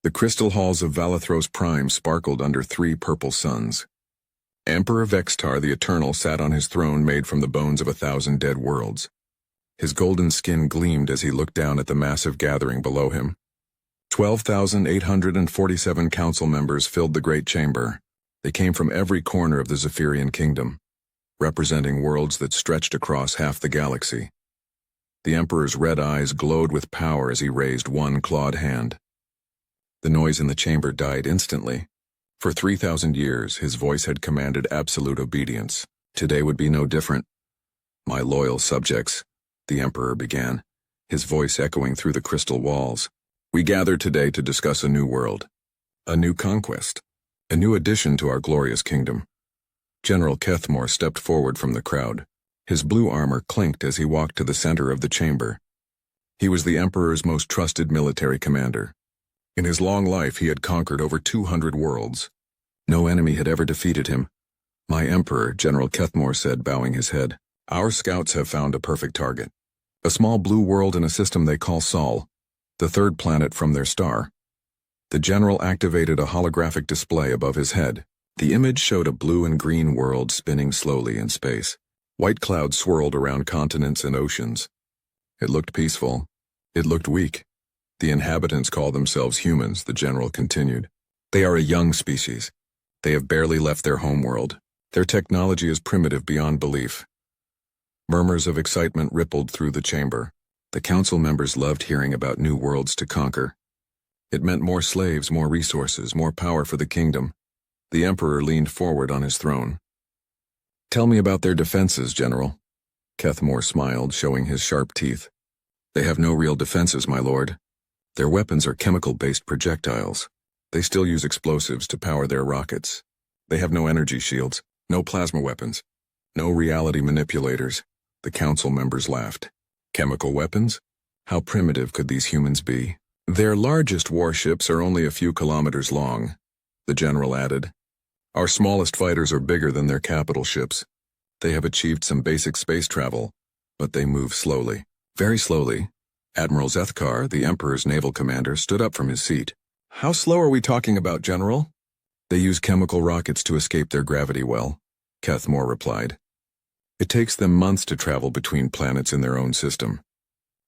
The crystal halls of Valathros Prime sparkled under 3 purple suns. Emperor Vextar the Eternal sat on his throne made from the bones of 1,000 dead worlds. His golden skin gleamed as he looked down at the massive gathering below him. 12,847 council members filled the great chamber. They came from every corner of the Zephyrian kingdom, representing worlds that stretched across half the galaxy. The Emperor's red eyes glowed with power as he raised one clawed hand. The noise in the chamber died instantly. For 3,000 years, his voice had commanded absolute obedience. Today would be no different. "My loyal subjects," the Emperor began, his voice echoing through the crystal walls. "We gather today to discuss a new world, a new conquest, a new addition to our glorious kingdom." General Kethmore stepped forward from the crowd. His blue armor clinked as he walked to the center of the chamber. He was the Emperor's most trusted military commander. In his long life, he had conquered over 200 worlds. No enemy had ever defeated him. "My Emperor," General Kethmore said, bowing his head, "our scouts have found a perfect target. A small blue world in a system they call Sol, the 3rd planet from their star." The general activated a holographic display above his head. The image showed a blue and green world spinning slowly in space. White clouds swirled around continents and oceans. It looked peaceful. It looked weak. "The inhabitants call themselves humans," the general continued. "They are a young species. They have barely left their homeworld. Their technology is primitive beyond belief." Murmurs of excitement rippled through the chamber. The council members loved hearing about new worlds to conquer. It meant more slaves, more resources, more power for the kingdom. The Emperor leaned forward on his throne. "Tell me about their defenses, General." Kethmore smiled, showing his sharp teeth. "They have no real defenses, my lord. Their weapons are chemical-based projectiles. They still use explosives to power their rockets. They have no energy shields, no plasma weapons, no reality manipulators." The council members laughed. "Chemical weapons? How primitive could these humans be?" "Their largest warships are only a few kilometers long," the general added. "Our smallest fighters are bigger than their capital ships. They have achieved some basic space travel, but they move slowly, very slowly." Admiral Zethkar, the Emperor's naval commander, stood up from his seat. "How slow are we talking about, General?" "They use chemical rockets to escape their gravity well," Kethmore replied. "It takes them months to travel between planets in their own system.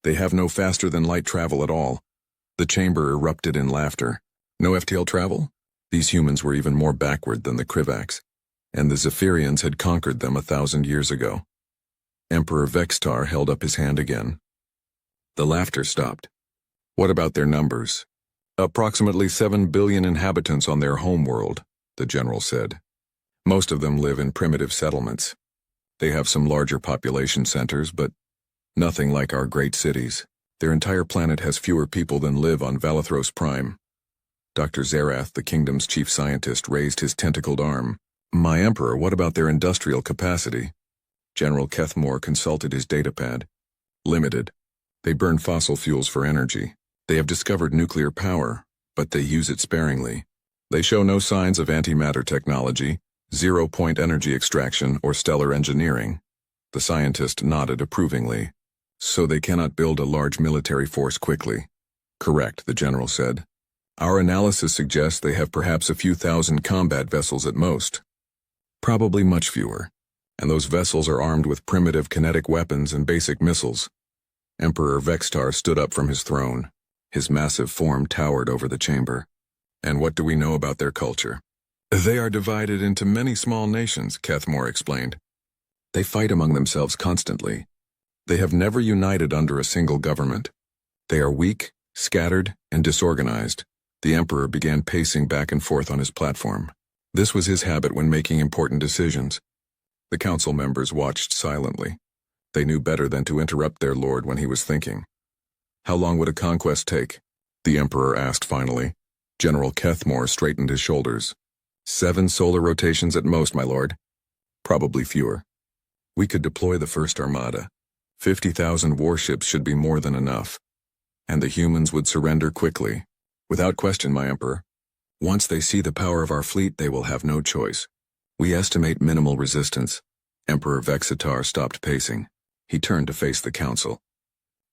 They have no faster-than-light travel at all." The chamber erupted in laughter. "No FTL travel?" These humans were even more backward than the Krivaks, and the Zephyrians had conquered them 1,000 years ago. Emperor Vextar held up his hand again. The laughter stopped. "What about their numbers?" "Approximately 7 billion inhabitants on their homeworld," the general said. "Most of them live in primitive settlements. They have some larger population centers, but nothing like our great cities. Their entire planet has fewer people than live on Valathros Prime." Dr. Zerath, the kingdom's chief scientist, raised his tentacled arm. "My Emperor, what about their industrial capacity?" General Kethmore consulted his datapad. "Limited. They burn fossil fuels for energy. They have discovered nuclear power, but they use it sparingly. They show no signs of antimatter technology, zero-point energy extraction, or stellar engineering." The scientist nodded approvingly. "So they cannot build a large military force quickly." "Correct," the general said. "Our analysis suggests they have perhaps a few thousand combat vessels at most. Probably much fewer. And those vessels are armed with primitive kinetic weapons and basic missiles." Emperor Vextar stood up from his throne. His massive form towered over the chamber. "And what do we know about their culture?" "They are divided into many small nations," Kethmore explained. "They fight among themselves constantly. They have never united under a single government. They are weak, scattered, and disorganized." The Emperor began pacing back and forth on his platform. This was his habit when making important decisions. The council members watched silently. They knew better than to interrupt their lord when he was thinking. "How long would a conquest take?" the Emperor asked finally. General Kethmore straightened his shoulders. 7 solar rotations at most, my lord. Probably fewer. We could deploy the first armada. 50,000 warships should be more than enough. And the humans would surrender quickly. Without question, my Emperor. Once they see the power of our fleet, they will have no choice. We estimate minimal resistance. Emperor Vexitar stopped pacing. He turned to face the council.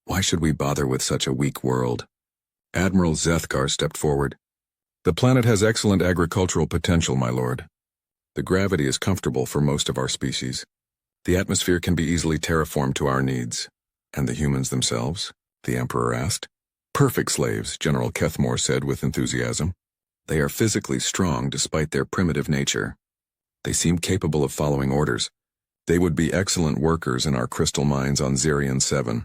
Why should we bother with such a weak world? Admiral Zethkar stepped forward. The planet has excellent agricultural potential, my lord. The gravity is comfortable for most of our species. The atmosphere can be easily terraformed to our needs. And the humans themselves? The Emperor asked. Perfect slaves, General Kethmore said with enthusiasm. They are physically strong despite their primitive nature. They seem capable of following orders. They would be excellent workers in our crystal mines on Zerion 7.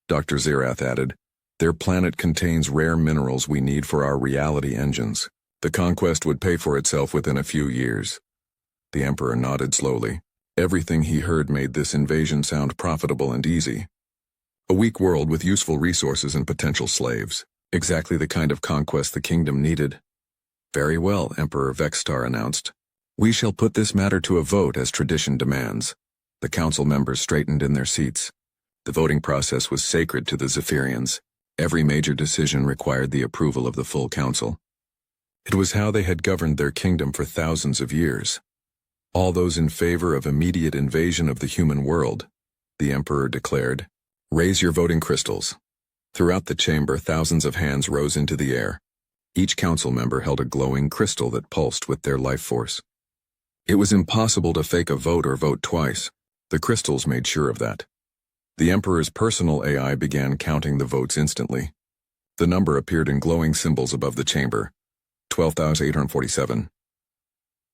Dr. Zerath added, their planet contains rare minerals we need for our reality engines. The conquest would pay for itself within a few years. The Emperor nodded slowly. Everything he heard made this invasion sound profitable and easy. A weak world with useful resources and potential slaves. Exactly the kind of conquest the kingdom needed. Very well, Emperor Vextar announced. We shall put this matter to a vote as tradition demands. The council members straightened in their seats. The voting process was sacred to the Zephyrians. Every major decision required the approval of the full council. It was how they had governed their kingdom for thousands of years. All those in favor of immediate invasion of the human world, the Emperor declared, raise your voting crystals. Throughout the chamber, thousands of hands rose into the air. Each council member held a glowing crystal that pulsed with their life force. It was impossible to fake a vote or vote twice. The crystals made sure of that. The Emperor's personal AI began counting the votes instantly. The number appeared in glowing symbols above the chamber. 12,847.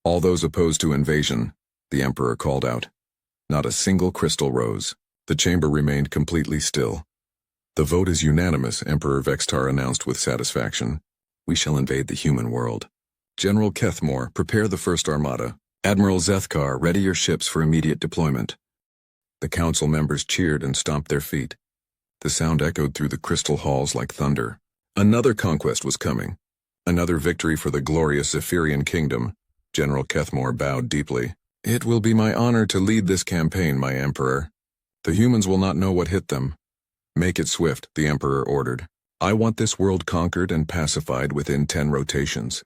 All those opposed to invasion, the Emperor called out. Not a single crystal rose. The chamber remained completely still. The vote is unanimous, Emperor Vextar announced with satisfaction. We shall invade the human world. General Kethmore, prepare the first armada. Admiral Zethkar, ready your ships for immediate deployment. The council members cheered and stomped their feet. The sound echoed through the crystal halls like thunder. Another conquest was coming. Another victory for the glorious Zephyrian kingdom. General Kethmore bowed deeply. It will be my honor to lead this campaign, my Emperor. The humans will not know what hit them. Make it swift, the Emperor ordered. I want this world conquered and pacified within 10 rotations.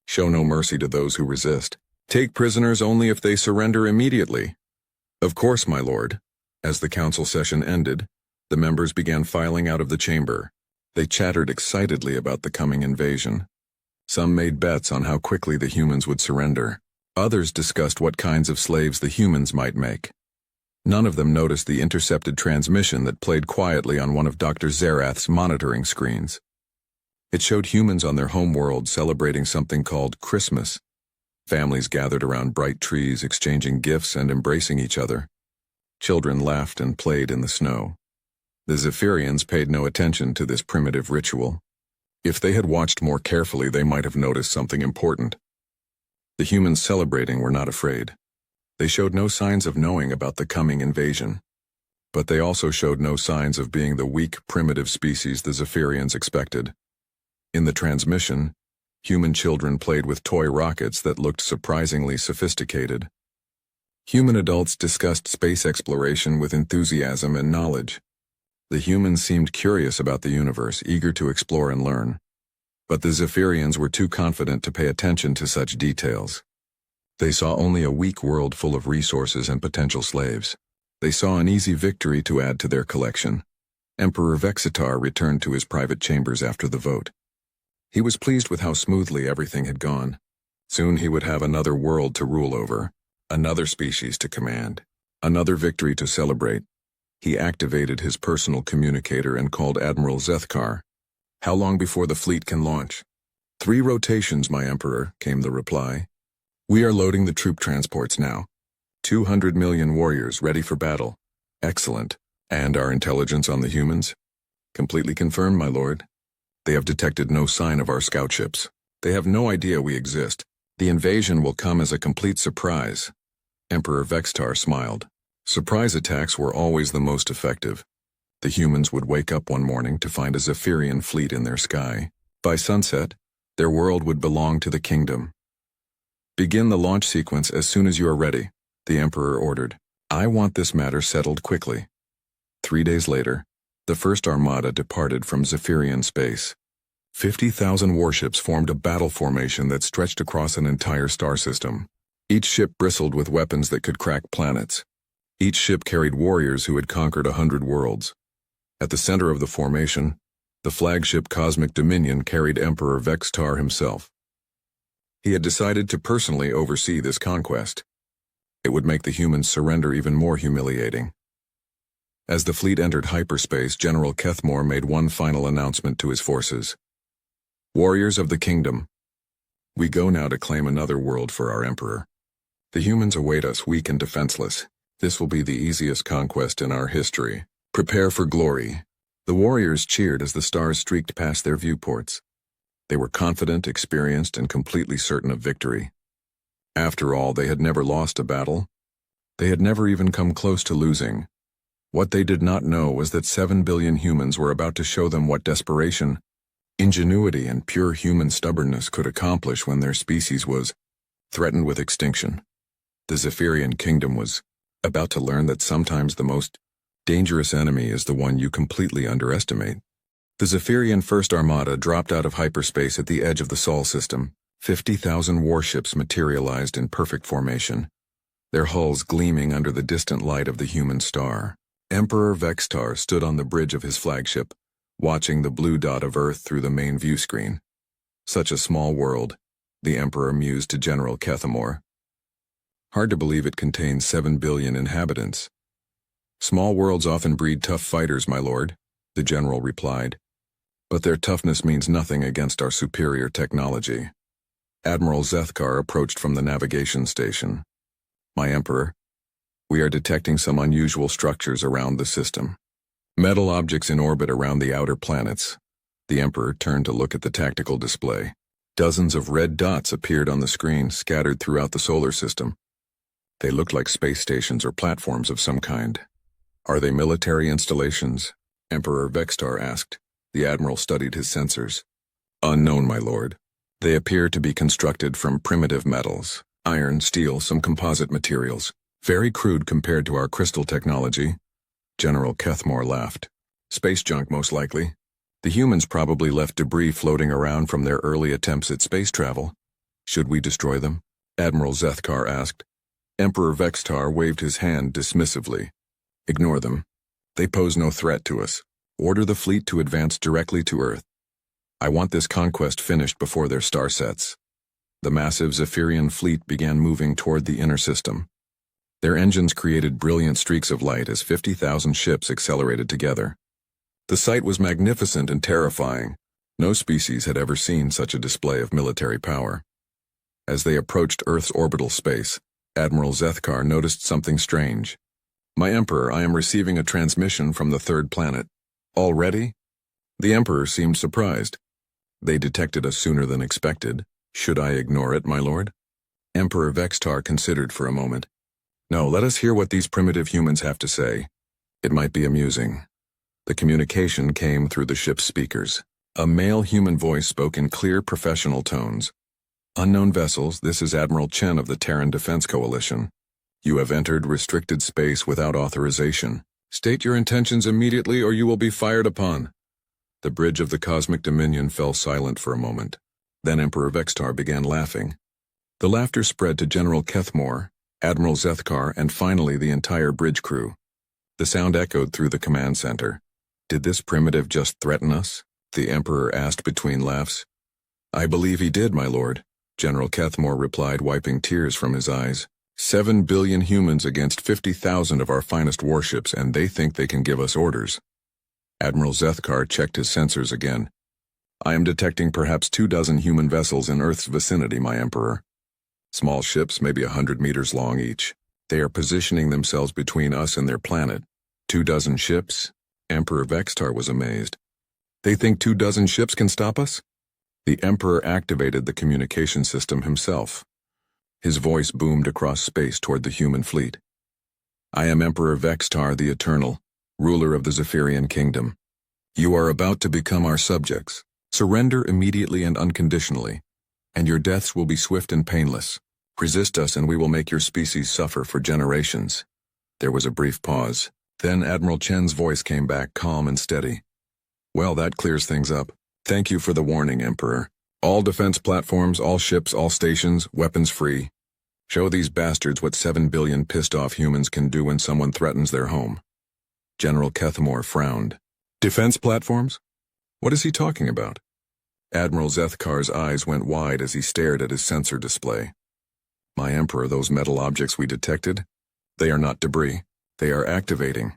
Show no mercy to those who resist. Take prisoners only if they surrender immediately. Of course, my lord. As the council session ended, the members began filing out of the chamber. They chattered excitedly about the coming invasion. Some made bets on how quickly the humans would surrender. Others discussed what kinds of slaves the humans might make. None of them noticed the intercepted transmission that played quietly on one of Dr. Zerath's monitoring screens. It showed humans on their home world celebrating something called Christmas. Families gathered around bright trees, exchanging gifts and embracing each other. Children laughed and played in the snow. The Zephyrians paid no attention to this primitive ritual. If they had watched more carefully, they might have noticed something important. The humans celebrating were not afraid. They showed no signs of knowing about the coming invasion. But they also showed no signs of being the weak, primitive species the Zephyrians expected. In the transmission, human children played with toy rockets that looked surprisingly sophisticated. Human adults discussed space exploration with enthusiasm and knowledge. The humans seemed curious about the universe, eager to explore and learn. But the Zephyrians were too confident to pay attention to such details. They saw only a weak world full of resources and potential slaves. They saw an easy victory to add to their collection. Emperor Vexitar returned to his private chambers after the vote. He was pleased with how smoothly everything had gone. Soon he would have another world to rule over, another species to command, another victory to celebrate. He activated his personal communicator and called Admiral Zethkar. How long before the fleet can launch? 3 rotations, my Emperor, came the reply. We are loading the troop transports now. 200 million warriors ready for battle. Excellent. And our intelligence on the humans? Completely confirmed, my lord. They have detected no sign of our scout ships. They have no idea we exist. The invasion will come as a complete surprise. Emperor Vextar smiled. Surprise attacks were always the most effective. The humans would wake up one morning to find a Zephyrian fleet in their sky. By sunset, their world would belong to the kingdom. Begin the launch sequence as soon as you are ready, the Emperor ordered. I want this matter settled quickly. 3 days later, the first armada departed from Zephyrian space. 50,000 warships formed a battle formation that stretched across an entire star system. Each ship bristled with weapons that could crack planets. Each ship carried warriors who had conquered 100 worlds. At the center of the formation, the flagship Cosmic Dominion carried Emperor Vextar himself. He had decided to personally oversee this conquest. It would make the humans' surrender even more humiliating. As the fleet entered hyperspace, General Kethmore made one final announcement to his forces. Warriors of the kingdom, we go now to claim another world for our emperor. The humans await us weak and defenseless. This will be the easiest conquest in our history. Prepare for glory. The warriors cheered as the stars streaked past their viewports. They were confident, experienced, and completely certain of victory. After all, they had never lost a battle. They had never even come close to losing. What they did not know was that 7 billion humans were about to show them what desperation, ingenuity, and pure human stubbornness could accomplish when their species was threatened with extinction. The Zephyrian kingdom was about to learn that sometimes the most dangerous enemy is the one you completely underestimate. The Zephyrian First Armada dropped out of hyperspace at the edge of the Sol system. 50,000 warships materialized in perfect formation, their hulls gleaming under the distant light of the human star. Emperor Vextar stood on the bridge of his flagship, watching the blue dot of Earth through the main view screen. Such a small world, the Emperor mused to General Kethmore. Hard to believe it contains 7 billion inhabitants. Small worlds often breed tough fighters, my lord, the general replied. But their toughness means nothing against our superior technology. Admiral Zethkar approached from the navigation station. My Emperor, we are detecting some unusual structures around the system. Metal objects in orbit around the outer planets. The Emperor turned to look at the tactical display. Dozens of red dots appeared on the screen, scattered throughout the solar system. They looked like space stations or platforms of some kind. Are they military installations? Emperor Vextar asked. The Admiral studied his sensors. Unknown, my lord. They appear to be constructed from primitive metals, iron, steel, some composite materials. Very crude compared to our crystal technology. General Kethmore laughed. Space junk, most likely. The humans probably left debris floating around from their early attempts at space travel. Should we destroy them? Admiral Zethkar asked. Emperor Vextar waved his hand dismissively. Ignore them. They pose no threat to us. Order the fleet to advance directly to Earth. I want this conquest finished before their star sets. The massive Zephyrian fleet began moving toward the inner system. Their engines created brilliant streaks of light as 50,000 ships accelerated together. The sight was magnificent and terrifying. No species had ever seen such a display of military power. As they approached Earth's orbital space, Admiral Zethkar noticed something strange. My Emperor, I am receiving a transmission from the third planet. Already? The Emperor seemed surprised. They detected us sooner than expected. Should I ignore it, my lord? Emperor Vextar considered for a moment. No, let us hear what these primitive humans have to say. It might be amusing. The communication came through the ship's speakers. A male human voice spoke in clear professional tones. Unknown vessels, this is Admiral Chen of the Terran Defense Coalition. You have entered restricted space without authorization. State your intentions immediately or you will be fired upon. The bridge of the Cosmic Dominion fell silent for a moment. Then Emperor Vextar began laughing. The laughter spread to General Kethmore, Admiral Zethkar, and finally the entire bridge crew. The sound echoed through the command center. Did this primitive just threaten us? The Emperor asked between laughs. I believe he did, my lord, General Kethmore replied, wiping tears from his eyes. 7 billion humans against 50,000 of our finest warships, and they think they can give us orders. Admiral Zethkar checked his sensors again. I am detecting perhaps 24 human vessels in Earth's vicinity, my Emperor. Small ships, maybe 100 meters long each. They are positioning themselves between us and their planet. 24 ships? Emperor Vextar was amazed. They think 24 ships can stop us? The Emperor activated the communication system himself. His voice boomed across space toward the human fleet. I am Emperor Vextar the Eternal, ruler of the Zephyrian Kingdom. You are about to become our subjects. Surrender immediately and unconditionally, and your deaths will be swift and painless. Resist us and we will make your species suffer for generations. There was a brief pause. Then Admiral Chen's voice came back calm and steady. Well, that clears things up. Thank you for the warning, Emperor. All defense platforms, all ships, all stations, weapons free. Show these bastards what 7 billion pissed-off humans can do when someone threatens their home. General Kethmore frowned. Defense platforms? What is he talking about? Admiral Zethkar's eyes went wide as he stared at his sensor display. My Emperor, those metal objects we detected? They are not debris. They are activating.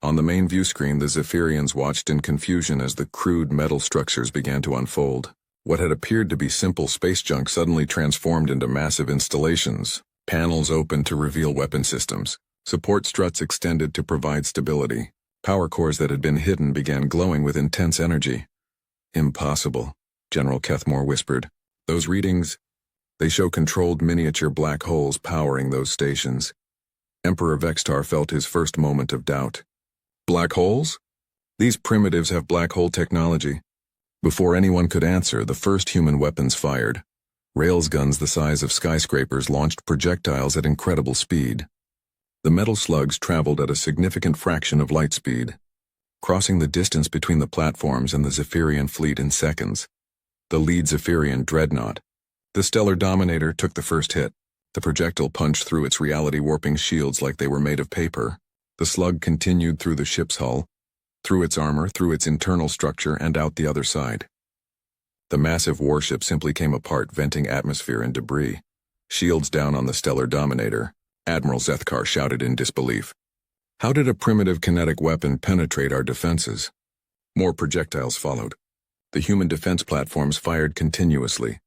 On the main view screen, the Zephyrians watched in confusion as the crude metal structures began to unfold. What had appeared to be simple space junk suddenly transformed into massive installations. Panels opened to reveal weapon systems. Support struts extended to provide stability. Power cores that had been hidden began glowing with intense energy. Impossible, General Kethmore whispered. Those readings, they show controlled miniature black holes powering those stations. Emperor Vextar felt his first moment of doubt. Black holes? These primitives have black hole technology. Before anyone could answer, the first human weapons fired. Railguns the size of skyscrapers launched projectiles at incredible speed. The metal slugs traveled at a significant fraction of light speed, crossing the distance between the platforms and the Zephyrian fleet in seconds. The lead Zephyrian dreadnought, the Stellar Dominator, took the first hit. The projectile punched through its reality-warping shields like they were made of paper. The slug continued through the ship's hull, through its armor, through its internal structure, and out the other side. The massive warship simply came apart, venting atmosphere and debris. Shields down on the Stellar Dominator, Admiral Zethkar shouted in disbelief. How did a primitive kinetic weapon penetrate our defenses? More projectiles followed. The human defense platforms fired continuously,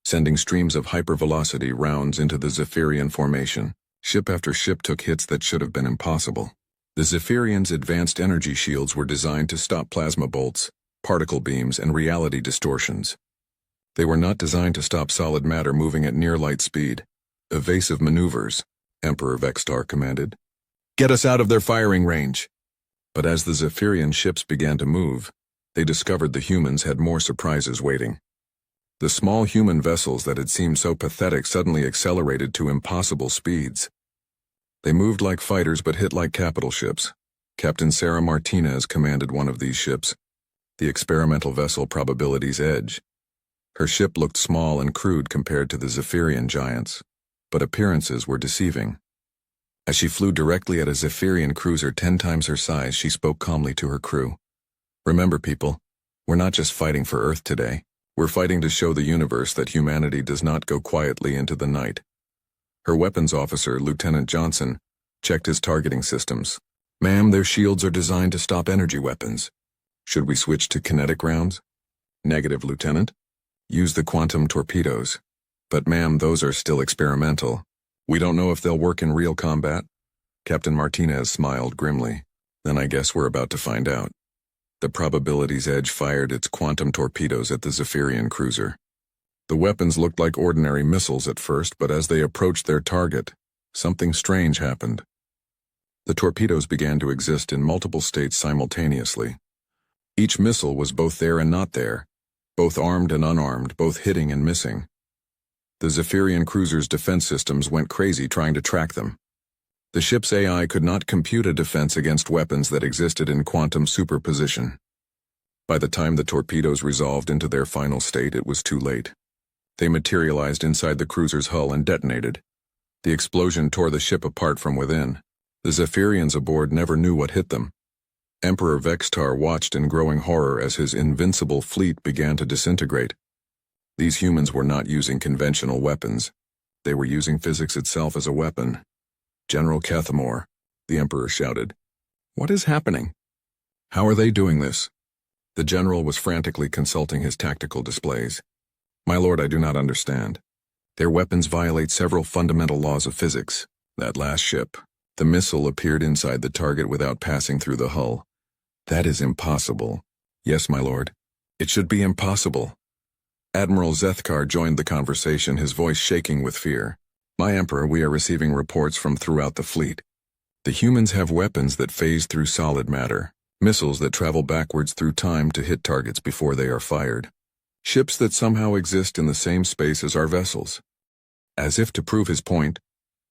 sending streams of hypervelocity rounds into the Zephyrian formation. Ship after ship took hits that should have been impossible. The Zephyrians' advanced energy shields were designed to stop plasma bolts, particle beams, and reality distortions. They were not designed to stop solid matter moving at near light speed. Evasive maneuvers, Emperor Vextar commanded. Get us out of their firing range. But as the Zephyrian ships began to move, they discovered the humans had more surprises waiting. The small human vessels that had seemed so pathetic suddenly accelerated to impossible speeds. They moved like fighters but hit like capital ships. Captain Sarah Martinez commanded one of these ships, the experimental vessel Probability's Edge. Her ship looked small and crude compared to the Zephyrian giants, but appearances were deceiving. As she flew directly at a Zephyrian cruiser 10 times her size, she spoke calmly to her crew. Remember, people, we're not just fighting for Earth today. We're fighting to show the universe that humanity does not go quietly into the night. Her weapons officer, Lieutenant Johnson, checked his targeting systems. Ma'am, their shields are designed to stop energy weapons. Should we switch to kinetic rounds? Negative, Lieutenant. Use the quantum torpedoes. But ma'am, those are still experimental. We don't know if they'll work in real combat. Captain Martinez smiled grimly. Then I guess we're about to find out. The Probability's Edge fired its quantum torpedoes at the Zephyrian cruiser. The weapons looked like ordinary missiles at first, but as they approached their target, something strange happened. The torpedoes began to exist in multiple states simultaneously. Each missile was both there and not there, both armed and unarmed, both hitting and missing. The Zephyrian cruiser's defense systems went crazy trying to track them. The ship's AI could not compute a defense against weapons that existed in quantum superposition. By the time the torpedoes resolved into their final state, it was too late. They materialized inside the cruiser's hull and detonated. The explosion tore the ship apart from within. The Zephyrians aboard never knew what hit them. Emperor Vextar watched in growing horror as his invincible fleet began to disintegrate. These humans were not using conventional weapons. They were using physics itself as a weapon. General Kethmore, the Emperor shouted. What is happening? How are they doing this? The general was frantically consulting his tactical displays. My lord, I do not understand. Their weapons violate several fundamental laws of physics. That last ship, the missile appeared inside the target without passing through the hull. That is impossible. Yes, my lord. It should be impossible. Admiral Zethkar joined the conversation, his voice shaking with fear. My Emperor, we are receiving reports from throughout the fleet. The humans have weapons that phase through solid matter, missiles that travel backwards through time to hit targets before they are fired, ships that somehow exist in the same space as our vessels. As if to prove his point,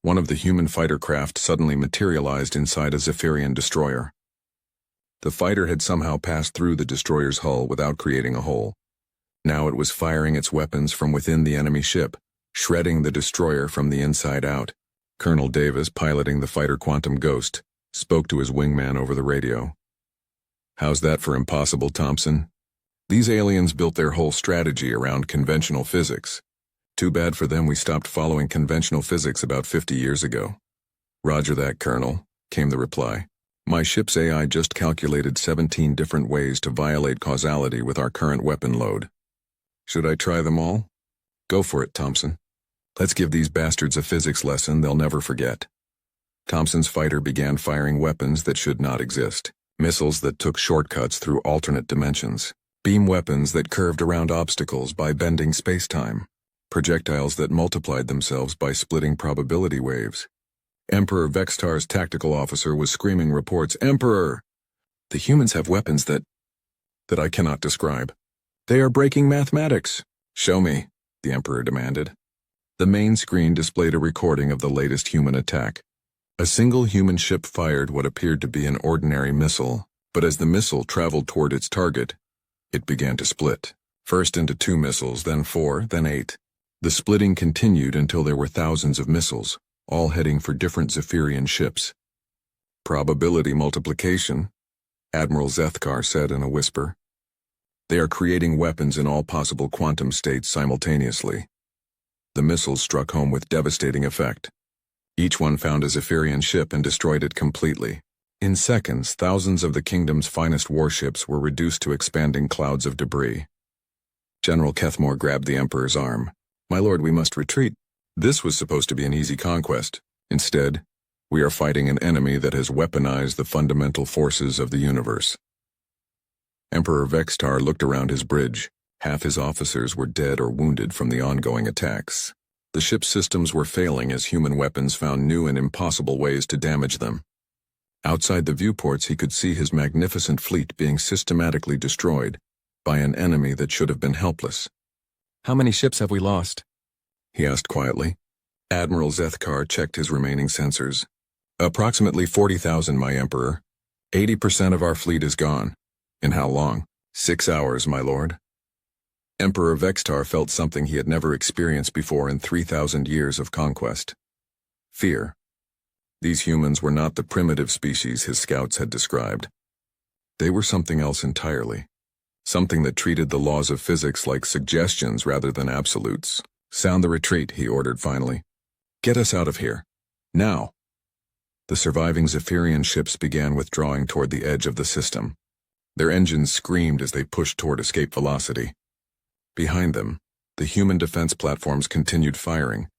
one of the human fighter craft suddenly materialized inside a Zephyrian destroyer. The fighter had somehow passed through the destroyer's hull without creating a hole. Now it was firing its weapons from within the enemy ship, shredding the destroyer from the inside out. Colonel Davis, piloting the fighter Quantum Ghost, spoke to his wingman over the radio. How's that for impossible, Thompson? These aliens built their whole strategy around conventional physics. Too bad for them we stopped following conventional physics about 50 years ago. Roger that, Colonel, came the reply. My ship's AI just calculated 17 different ways to violate causality with our current weapon load. Should I try them all? Go for it, Thompson. Let's give these bastards a physics lesson they'll never forget. Thompson's fighter began firing weapons that should not exist. Missiles that took shortcuts through alternate dimensions. Beam weapons that curved around obstacles by bending space-time. Projectiles that multiplied themselves by splitting probability waves. Emperor Vextar's tactical officer was screaming reports, "Emperor! The humans have weapons that I cannot describe. They are breaking mathematics." "Show me," the Emperor demanded. The main screen displayed a recording of the latest human attack. A single human ship fired what appeared to be an ordinary missile, but as the missile traveled toward its target, it began to split. First into 2 missiles, then 4, then 8. The splitting continued until there were thousands of missiles, all heading for different Zephyrian ships. "Probability multiplication," Admiral Zethkar said in a whisper. "They are creating weapons in all possible quantum states simultaneously." The missiles struck home with devastating effect. Each one found a Zephyrian ship and destroyed it completely. In seconds, thousands of the kingdom's finest warships were reduced to expanding clouds of debris. General Kethmore grabbed the Emperor's arm. "My lord, we must retreat. This was supposed to be an easy conquest. Instead, we are fighting an enemy that has weaponized the fundamental forces of the universe." Emperor Vextar looked around his bridge. Half his officers were dead or wounded from the ongoing attacks. The ship's systems were failing as human weapons found new and impossible ways to damage them. Outside the viewports, he could see his magnificent fleet being systematically destroyed by an enemy that should have been helpless. "How many ships have we lost?" he asked quietly. Admiral Zethkar checked his remaining sensors. "Approximately 40,000, my Emperor. 80% of our fleet is gone." "In how long?" 6 hours, my lord." Emperor Vextar felt something he had never experienced before in 3,000 years of conquest. Fear. These humans were not the primitive species his scouts had described. They were something else entirely. Something that treated the laws of physics like suggestions rather than absolutes. "Sound the retreat," he ordered finally. "Get us out of here. Now." The surviving Zephyrian ships began withdrawing toward the edge of the system. Their engines screamed as they pushed toward escape velocity. Behind them, the human defense platforms continued firing,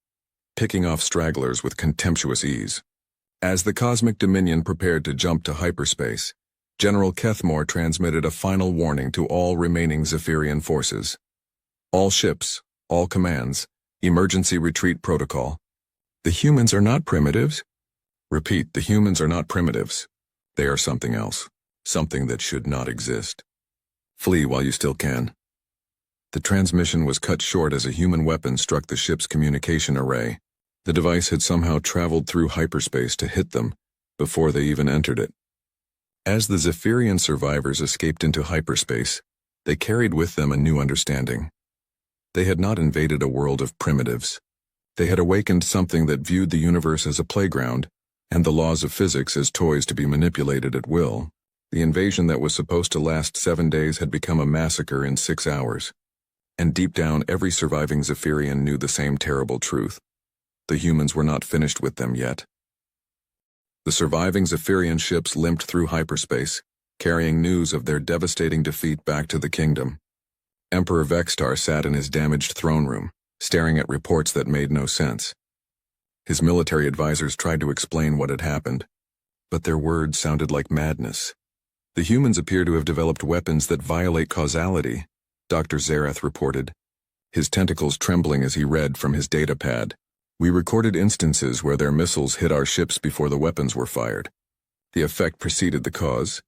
picking off stragglers with contemptuous ease. As the Cosmic Dominion prepared to jump to hyperspace, General Kethmore transmitted a final warning to all remaining Zephyrian forces. "All ships, all commands, emergency retreat protocol. The humans are not primitives." Repeat, the humans are not primitives. They are something else, something that should not exist. Flee while you still can. The transmission was cut short as a human weapon struck the ship's communication array. The device had somehow traveled through hyperspace to hit them before they even entered it. As the Zephyrian survivors escaped into hyperspace, they carried with them a new understanding. They had not invaded a world of primitives. They had awakened something that viewed the universe as a playground and the laws of physics as toys to be manipulated at will. The invasion that was supposed to last 7 days had become a massacre in 6 hours. And deep down, every surviving Zephyrian knew the same terrible truth. The humans were not finished with them yet. The surviving Zephyrian ships limped through hyperspace, carrying news of their devastating defeat back to the kingdom. Emperor Vextar sat in his damaged throne room, staring at reports that made no sense. His military advisors tried to explain what had happened, but their words sounded like madness. "The humans appear to have developed weapons that violate causality," Dr. Zareth reported, his tentacles trembling as he read from his data pad. "We recorded instances where their missiles hit our ships before the weapons were fired. The effect preceded the cause."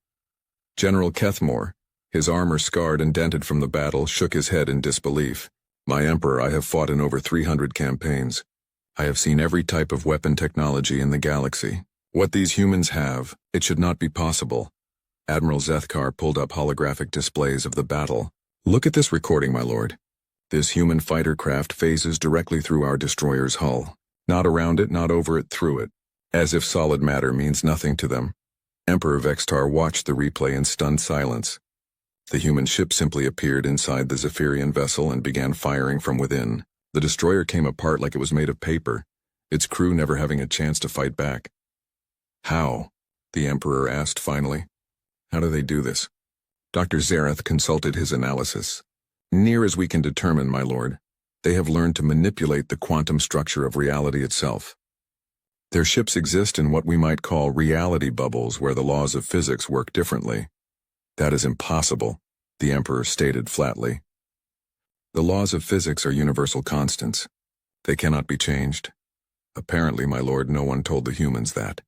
General Kethmore, his armor scarred and dented from the battle, shook his head in disbelief. "My Emperor, I have fought in over 300 campaigns. I have seen every type of weapon technology in the galaxy. What these humans have, it should not be possible." Admiral Zethkar pulled up holographic displays of the battle. "Look at this recording, my lord. This human fighter craft phases directly through our destroyer's hull. Not around it, not over it, through it. As if solid matter means nothing to them." Emperor Vextar watched the replay in stunned silence. The human ship simply appeared inside the Zephyrian vessel and began firing from within. The destroyer came apart like it was made of paper, its crew never having a chance to fight back. How? The Emperor asked finally. How do they do this? Dr. Zarath consulted his analysis. Near as we can determine, my lord, they have learned to manipulate the quantum structure of reality itself. Their ships exist in what we might call reality bubbles where the laws of physics work differently. That is impossible, the Emperor stated flatly. The laws of physics are universal constants. They cannot be changed. Apparently, my lord, no one told the humans that.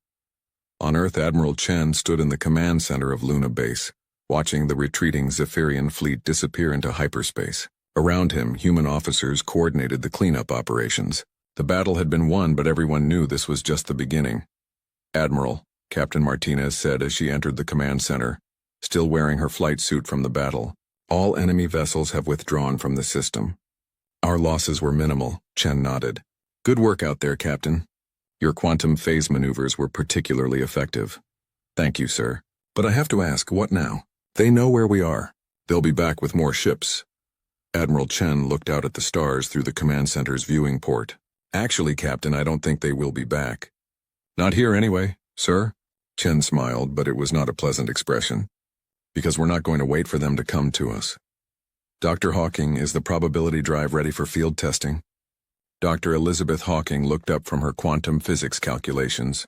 On Earth, Admiral Chen stood in the command center of Luna Base, watching the retreating Zephyrian fleet disappear into hyperspace. Around him, human officers coordinated the cleanup operations. The battle had been won, but everyone knew this was just the beginning. Admiral, Captain Martinez said as she entered the command center, still wearing her flight suit from the battle. All enemy vessels have withdrawn from the system. Our losses were minimal, Chen nodded. Good work out there, Captain. Your quantum phase maneuvers were particularly effective. Thank you, sir. But I have to ask, what now? They know where we are. They'll be back with more ships. Admiral Chen looked out at the stars through the command center's viewing port. Actually, Captain, I don't think they will be back. Not here anyway, sir. Chen smiled, but it was not a pleasant expression. Because we're not going to wait for them to come to us. Dr. Hawking, is the probability drive ready for field testing? Dr. Elizabeth Hawking looked up from her quantum physics calculations.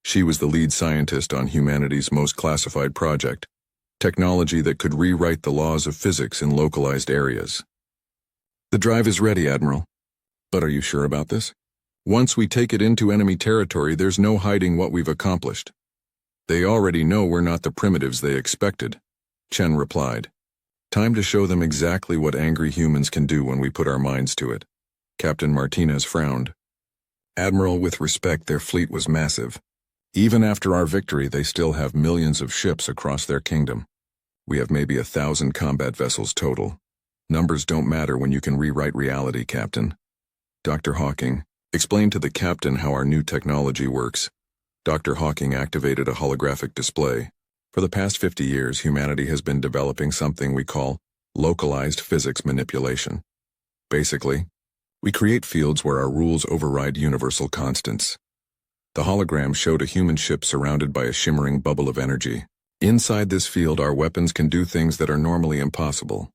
She was the lead scientist on humanity's most classified project, technology that could rewrite the laws of physics in localized areas. The drive is ready, Admiral. But are you sure about this? Once we take it into enemy territory, there's no hiding what we've accomplished. They already know we're not the primitives they expected, Chen replied. Time to show them exactly what angry humans can do when we put our minds to it. Captain Martinez frowned. Admiral, with respect, their fleet was massive. Even after our victory, they still have millions of ships across their kingdom. We have maybe 1,000 combat vessels total. Numbers don't matter when you can rewrite reality, Captain. Dr. Hawking, explain to the captain how our new technology works. Dr. Hawking activated a holographic display. For the past 50 years, humanity has been developing something we call localized physics manipulation. Basically, we create fields where our rules override universal constants. The hologram showed a human ship surrounded by a shimmering bubble of energy. Inside this field, our weapons can do things that are normally impossible.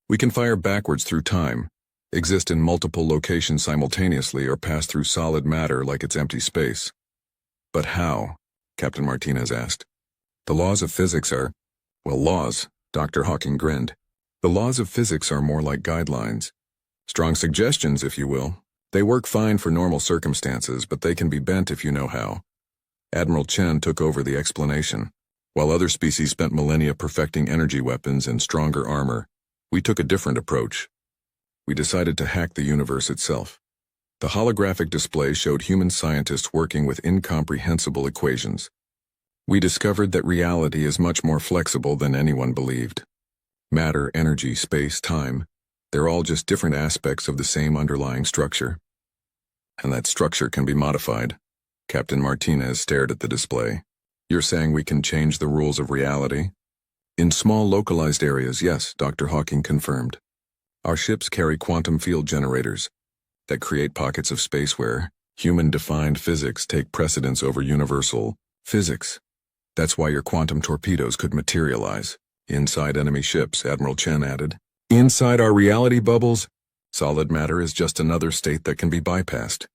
We can fire backwards through time, exist in multiple locations simultaneously, or pass through solid matter like it's empty space. But how? Captain Martinez asked. The laws of physics are, well, laws, Dr. Hawking grinned. The laws of physics are more like guidelines. Strong suggestions, if you will. They work fine for normal circumstances, but they can be bent if you know how. Admiral Chen took over the explanation. While other species spent millennia perfecting energy weapons and stronger armor, we took a different approach. We decided to hack the universe itself. The holographic display showed human scientists working with incomprehensible equations. We discovered that reality is much more flexible than anyone believed. Matter, energy, space, time, they're all just different aspects of the same underlying structure. And that structure can be modified. Captain Martinez stared at the display. You're saying we can change the rules of reality? In small localized areas, yes, Dr. Hawking confirmed. Our ships carry quantum field generators that create pockets of space where human-defined physics take precedence over universal physics. That's why your quantum torpedoes could materialize inside enemy ships, Admiral Chen added. Inside our reality bubbles, solid matter is just another state that can be bypassed.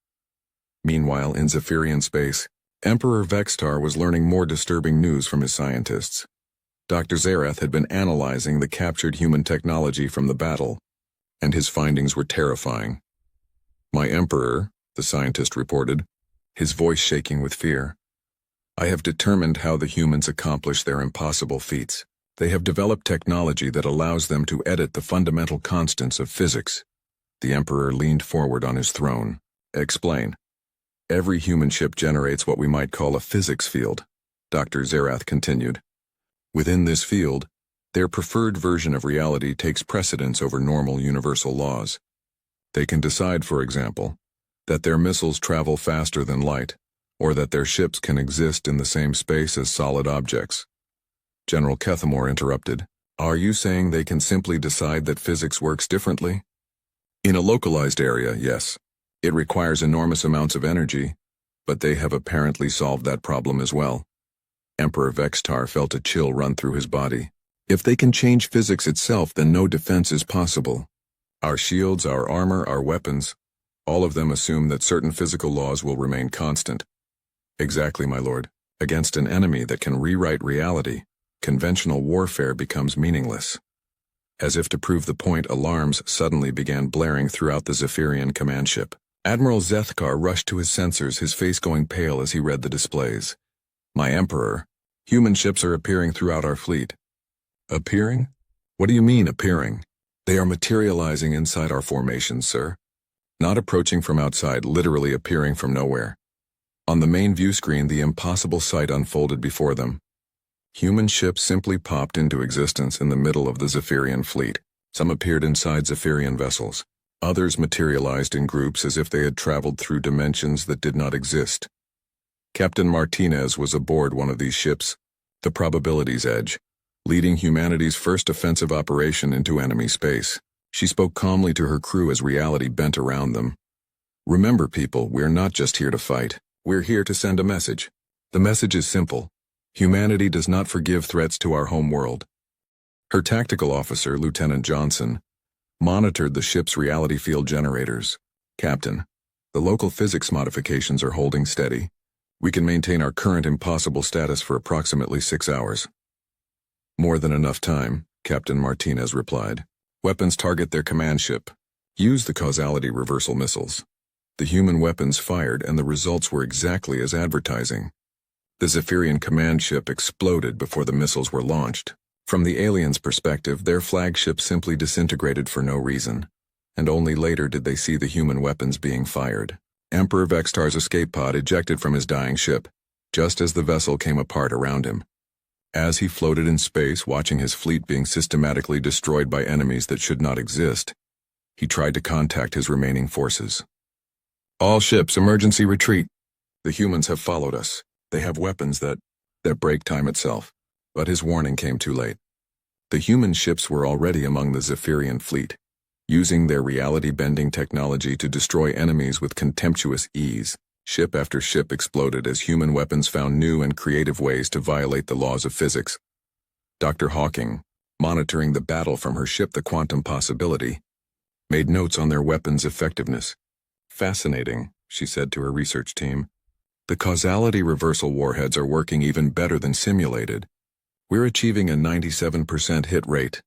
Meanwhile, in Zephyrian space, Emperor Vextar was learning more disturbing news from his scientists. Dr. Zarath had been analyzing the captured human technology from the battle, and his findings were terrifying. My Emperor, the scientist reported, his voice shaking with fear. I have determined how the humans accomplish their impossible feats. They have developed technology that allows them to edit the fundamental constants of physics. The Emperor leaned forward on his throne. Explain. Every human ship generates what we might call a physics field, Dr. Zarath continued. Within this field, their preferred version of reality takes precedence over normal universal laws. They can decide, for example, that their missiles travel faster than light, or that their ships can exist in the same space as solid objects. General Kethamore interrupted. Are you saying they can simply decide that physics works differently? In a localized area, yes. It requires enormous amounts of energy, but they have apparently solved that problem as well. Emperor Vextar felt a chill run through his body. If they can change physics itself, then no defense is possible. Our shields, our armor, our weapons, all of them assume that certain physical laws will remain constant. Exactly, my lord. Against an enemy that can rewrite reality, conventional warfare becomes meaningless. As if to prove the point, alarms suddenly began blaring throughout the Zephyrian command ship. Admiral Zethkar rushed to his sensors, his face going pale as he read the displays. My Emperor, human ships are appearing throughout our fleet. Appearing? What do you mean, appearing? They are materializing inside our formations, sir. Not approaching from outside, literally appearing from nowhere. On the main view screen, the impossible sight unfolded before them. Human ships simply popped into existence in the middle of the Zephyrian fleet. Some appeared inside Zephyrian vessels. Others materialized in groups as if they had traveled through dimensions that did not exist. Captain Martinez was aboard one of these ships, the Probabilities Edge, leading humanity's first offensive operation into enemy space. She spoke calmly to her crew as reality bent around them. Remember, people, we're not just here to fight. We're here to send a message. The message is simple. Humanity does not forgive threats to our home world. Her tactical officer, Lieutenant Johnson, monitored the ship's reality field generators. Captain, the local physics modifications are holding steady. We can maintain our current impossible status for approximately 6 hours. More than enough time, Captain Martinez replied. Weapons target their command ship. Use the causality reversal missiles. The human weapons fired, and the results were exactly as advertising. The Zephyrian command ship exploded before the missiles were launched. From the aliens' perspective, their flagship simply disintegrated for no reason, and only later did they see the human weapons being fired. Emperor Vextar's escape pod ejected from his dying ship, just as the vessel came apart around him. As he floated in space, watching his fleet being systematically destroyed by enemies that should not exist, he tried to contact his remaining forces. All ships, emergency retreat. The humans have followed us. They have weapons that break time itself. But his warning came too late. The human ships were already among the Zephyrian fleet, using their reality-bending technology to destroy enemies with contemptuous ease. Ship after ship exploded as human weapons found new and creative ways to violate the laws of physics. Dr. Hawking, monitoring the battle from her ship, the Quantum Possibility, made notes on their weapons' effectiveness. Fascinating, she said to her research team. The causality reversal warheads are working even better than simulated. We're achieving a 97% hit rate.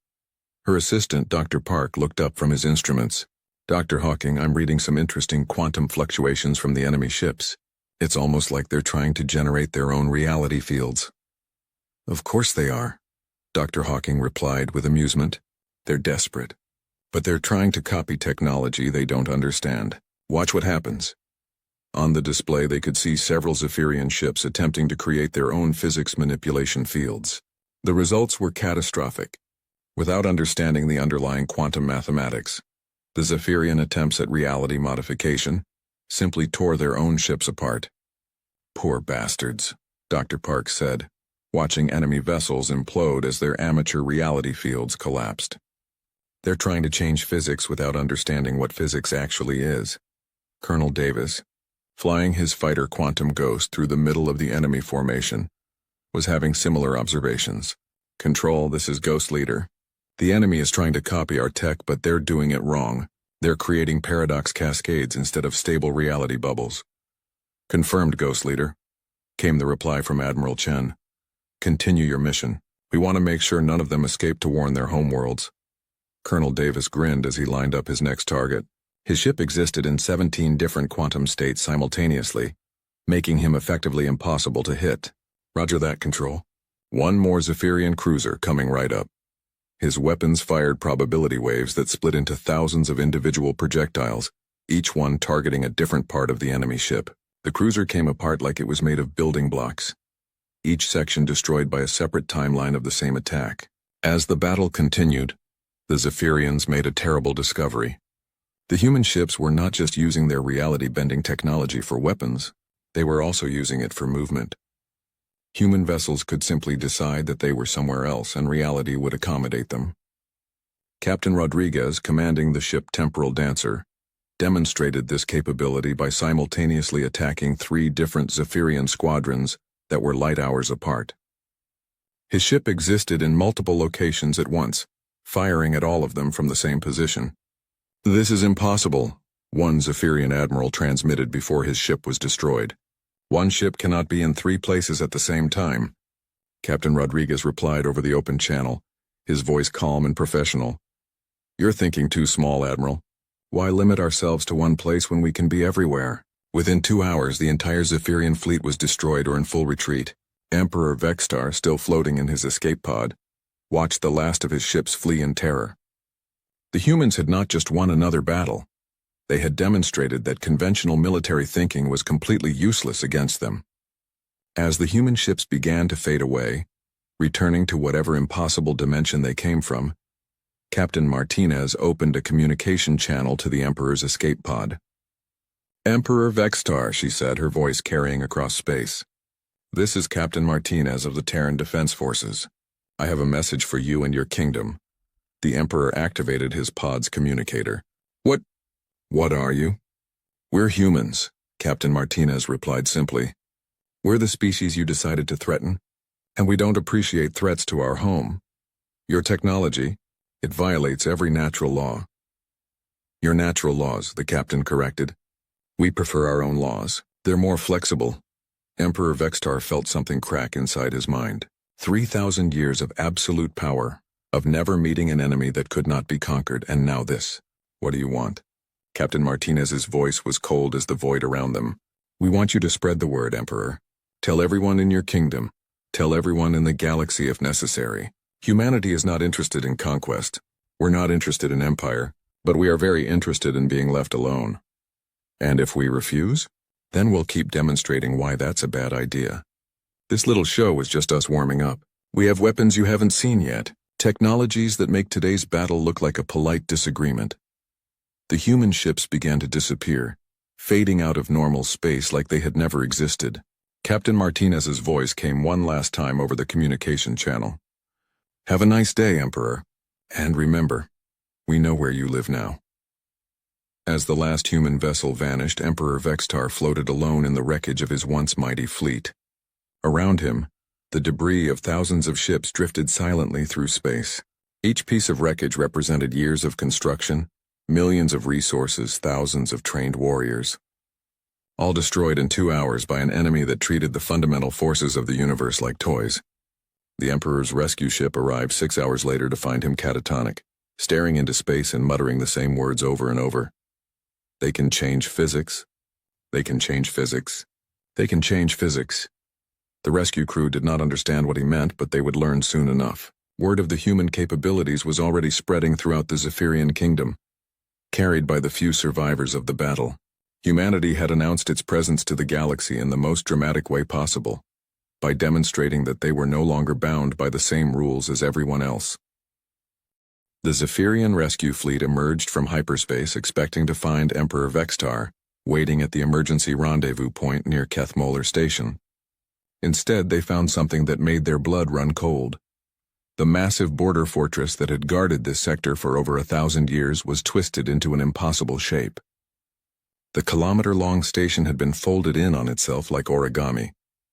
Her assistant, Dr. Park, looked up from his instruments. Dr. Hawking, I'm reading some interesting quantum fluctuations from the enemy ships. It's almost like they're trying to generate their own reality fields. Of course they are, Dr. Hawking replied with amusement. They're desperate. But they're trying to copy technology they don't understand. Watch what happens. On the display they could see several Zephyrian ships attempting to create their own physics manipulation fields. The results were catastrophic. Without understanding the underlying quantum mathematics, the Zephyrian attempts at reality modification simply tore their own ships apart. Poor bastards, Dr. Park said, watching enemy vessels implode as their amateur reality fields collapsed. They're trying to change physics without understanding what physics actually is. Colonel Davis, flying his fighter Quantum Ghost through the middle of the enemy formation, was having similar observations. Control, this is Ghost Leader. The enemy is trying to copy our tech, but they're doing it wrong. They're creating paradox cascades instead of stable reality bubbles. Confirmed, Ghost Leader, came the reply from Admiral Chen. Continue your mission. We want to make sure none of them escape to warn their homeworlds. Colonel Davis grinned as he lined up his next target. His ship existed in 17 different quantum states simultaneously, making him effectively impossible to hit. Roger that, Control. One more Zephyrian cruiser coming right up. His weapons fired probability waves that split into thousands of individual projectiles, each one targeting a different part of the enemy ship. The cruiser came apart like it was made of building blocks, each section destroyed by a separate timeline of the same attack. As the battle continued, the Zephyrians made a terrible discovery. The human ships were not just using their reality-bending technology for weapons, they were also using it for movement. Human vessels could simply decide that they were somewhere else and reality would accommodate them. Captain Rodriguez, commanding the ship Temporal Dancer, demonstrated this capability by simultaneously attacking 3 different Zephyrian squadrons that were light hours apart. His ship existed in multiple locations at once, firing at all of them from the same position. "This is impossible," one Zephyrian admiral transmitted before his ship was destroyed. "One ship cannot be in 3 places at the same time." Captain Rodriguez replied over the open channel, his voice calm and professional. "You're thinking too small, Admiral. Why limit ourselves to one place when we can be everywhere?" Within 2 hours, the entire Zephyrian fleet was destroyed or in full retreat. Emperor Vextar, still floating in his escape pod, watched the last of his ships flee in terror. The humans had not just won another battle. They had demonstrated that conventional military thinking was completely useless against them. As the human ships began to fade away, returning to whatever impossible dimension they came from, Captain Martinez opened a communication channel to the Emperor's escape pod. "Emperor Vextar," she said, her voice carrying across space. "This is Captain Martinez of the Terran Defense Forces. I have a message for you and your kingdom." The Emperor activated his pod's communicator. What are you?" "We're humans," Captain Martinez replied simply. "We're the species you decided to threaten, and we don't appreciate threats to our home. Your technology, it violates every natural law." "Your natural laws," the captain corrected. "We prefer our own laws. They're more flexible." Emperor Vextar felt something crack inside his mind. 3,000 years of absolute power, of never meeting an enemy that could not be conquered, and now this. "What do you want?" Captain Martinez's voice was cold as the void around them. "We want you to spread the word, Emperor. Tell everyone in your kingdom. Tell everyone in the galaxy if necessary. Humanity is not interested in conquest. We're not interested in empire, but we are very interested in being left alone. And if we refuse, then we'll keep demonstrating why that's a bad idea. This little show was just us warming up. We have weapons you haven't seen yet, technologies that make today's battle look like a polite disagreement." The human ships began to disappear, fading out of normal space like they had never existed. Captain Martinez's voice came one last time over the communication channel. "Have a nice day, Emperor. And remember, we know where you live now." As the last human vessel vanished, Emperor Vextar floated alone in the wreckage of his once mighty fleet. Around him, the debris of thousands of ships drifted silently through space. Each piece of wreckage represented years of construction, millions of resources, thousands of trained warriors. All destroyed in 2 hours by an enemy that treated the fundamental forces of the universe like toys. The Emperor's rescue ship arrived 6 hours later to find him catatonic, staring into space and muttering the same words over and over. "They can change physics. They can change physics. They can change physics." The rescue crew did not understand what he meant, but they would learn soon enough. Word of the human capabilities was already spreading throughout the Zephyrian kingdom. Carried by the few survivors of the battle, humanity had announced its presence to the galaxy in the most dramatic way possible, by demonstrating that they were no longer bound by the same rules as everyone else. The Zephyrian rescue fleet emerged from hyperspace expecting to find Emperor Vextar waiting at the emergency rendezvous point near Kethmolar Station. Instead, they found something that made their blood run cold. The massive border fortress that had guarded this sector for over 1,000 years was twisted into an impossible shape. The kilometer-long station had been folded in on itself like origami,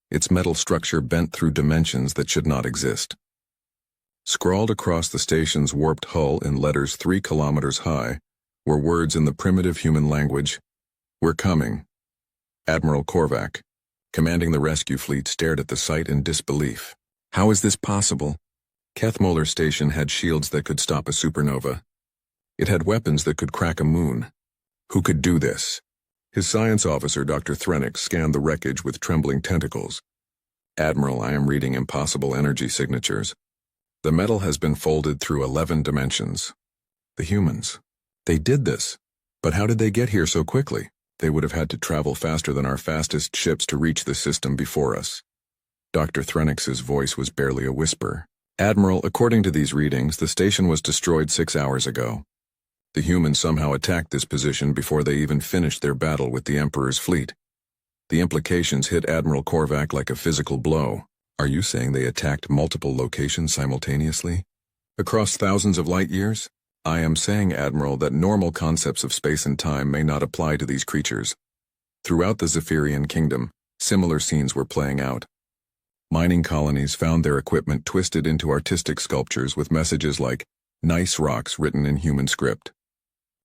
its metal structure bent through dimensions that should not exist. Scrawled across the station's warped hull in letters 3 kilometers high were words in the primitive human language. "We're coming." Admiral Korvac, commanding the rescue fleet, stared at the sight in disbelief. How is this possible? Kethmolar Station had shields that could stop a supernova. It had weapons that could crack a moon. Who could do this? His science officer, Dr. Threnix, scanned the wreckage with trembling tentacles. "Admiral, I am reading impossible energy signatures. The metal has been folded through 11 dimensions. The humans. They did this. But how did they get here so quickly? They would have had to travel faster than our fastest ships to reach the system before us." Dr. Threnix's voice was barely a whisper. "Admiral, according to these readings, the station was destroyed 6 hours ago. The humans somehow attacked this position before they even finished their battle with the Emperor's fleet. The implications hit Admiral Korvac like a physical blow. Are you saying they attacked multiple locations simultaneously? Across thousands of light years? I am saying, Admiral, that normal concepts of space and time may not apply to these creatures. Throughout the Zephyrian kingdom, similar scenes were playing out. Mining colonies found their equipment twisted into artistic sculptures with messages like, "Nice rocks," written in human script.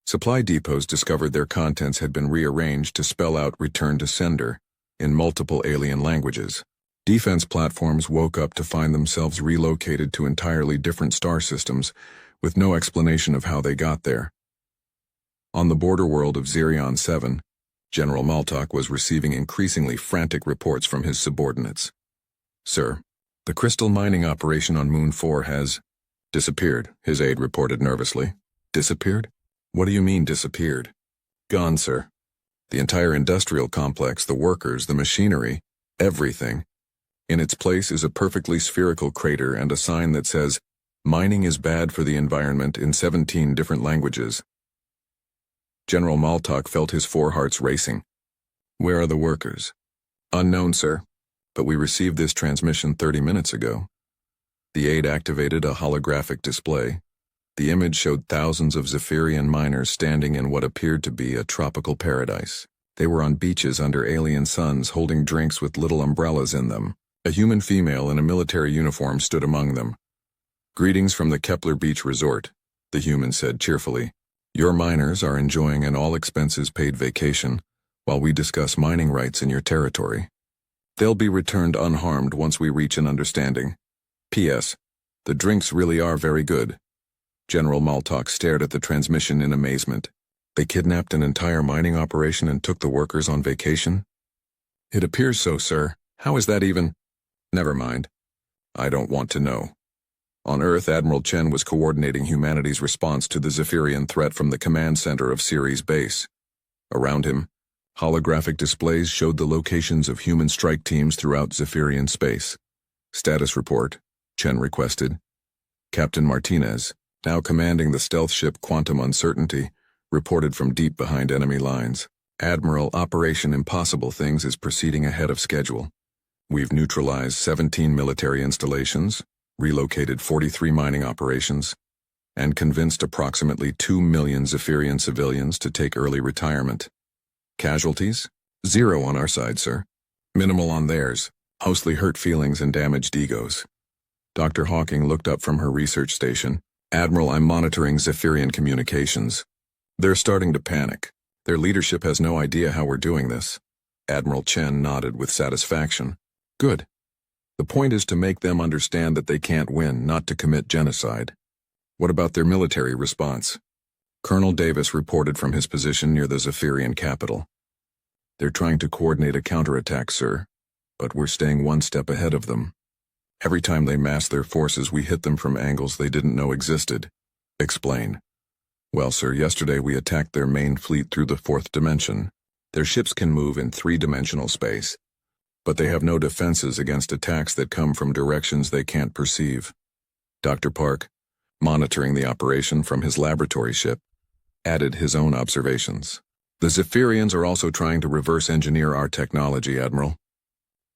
Supply depots discovered their contents had been rearranged to spell out "Return to Sender" in multiple alien languages. Defense platforms woke up to find themselves relocated to entirely different star systems, with no explanation of how they got there. On the border world of Zerion 7, General Maltok was receiving increasingly frantic reports from his subordinates. "Sir, the crystal mining operation on Moon 4 has disappeared," his aide reported nervously. "Disappeared? What do you mean, disappeared?" "Gone, sir. The entire industrial complex, the workers, the machinery, everything. In its place is a perfectly spherical crater and a sign that says, 'Mining is bad for the environment,' in 17 different languages." General Maltok felt his four hearts racing. "Where are the workers?" "Unknown, sir. But we received this transmission 30 minutes ago." The aide activated a holographic display. The image showed thousands of Zephyrian miners standing in what appeared to be a tropical paradise. They were on beaches under alien suns holding drinks with little umbrellas in them. A human female in a military uniform stood among them. "Greetings from the Kepler Beach Resort," the human said cheerfully. "Your miners are enjoying an all-expenses-paid vacation while we discuss mining rights in your territory. They'll be returned unharmed once we reach an understanding. P.S. The drinks really are very good." General Maltok stared at the transmission in amazement. "They kidnapped an entire mining operation and took the workers on vacation?" "It appears so, sir. How is that even—" "Never mind. I don't want to know." On Earth, Admiral Chen was coordinating humanity's response to the Zephyrian threat from the command center of Ceres Base. Around him, holographic displays showed the locations of human strike teams throughout Zephyrian space. "Status report," Chen requested. Captain Martinez, now commanding the stealth ship Quantum Uncertainty, reported from deep behind enemy lines. "Admiral, Operation Impossible Things is proceeding ahead of schedule. We've neutralized 17 military installations, relocated 43 mining operations, and convinced approximately 2 million Zephyrian civilians to take early retirement. Casualties? 0 on our side, sir. Minimal on theirs, mostly hurt feelings and damaged egos." Dr. Hawking looked up from her research station. "Admiral, I'm monitoring Zephyrian communications. They're starting to panic. Their leadership has no idea how we're doing this." Admiral Chen nodded with satisfaction. "Good. The point is to make them understand that they can't win, not to commit genocide." "What about their military response?" Colonel Davis reported from his position near the Zephyrian capital. "They're trying to coordinate a counterattack, sir, but we're staying one step ahead of them. Every time they mass their forces, we hit them from angles they didn't know existed." "Explain." "Well, sir, yesterday we attacked their main fleet through the 4th dimension. Their ships can move in 3-dimensional space, but they have no defenses against attacks that come from directions they can't perceive." Dr. Park, monitoring the operation from his laboratory ship, added his own observations. "The Zephyrians are also trying to reverse engineer our technology, Admiral.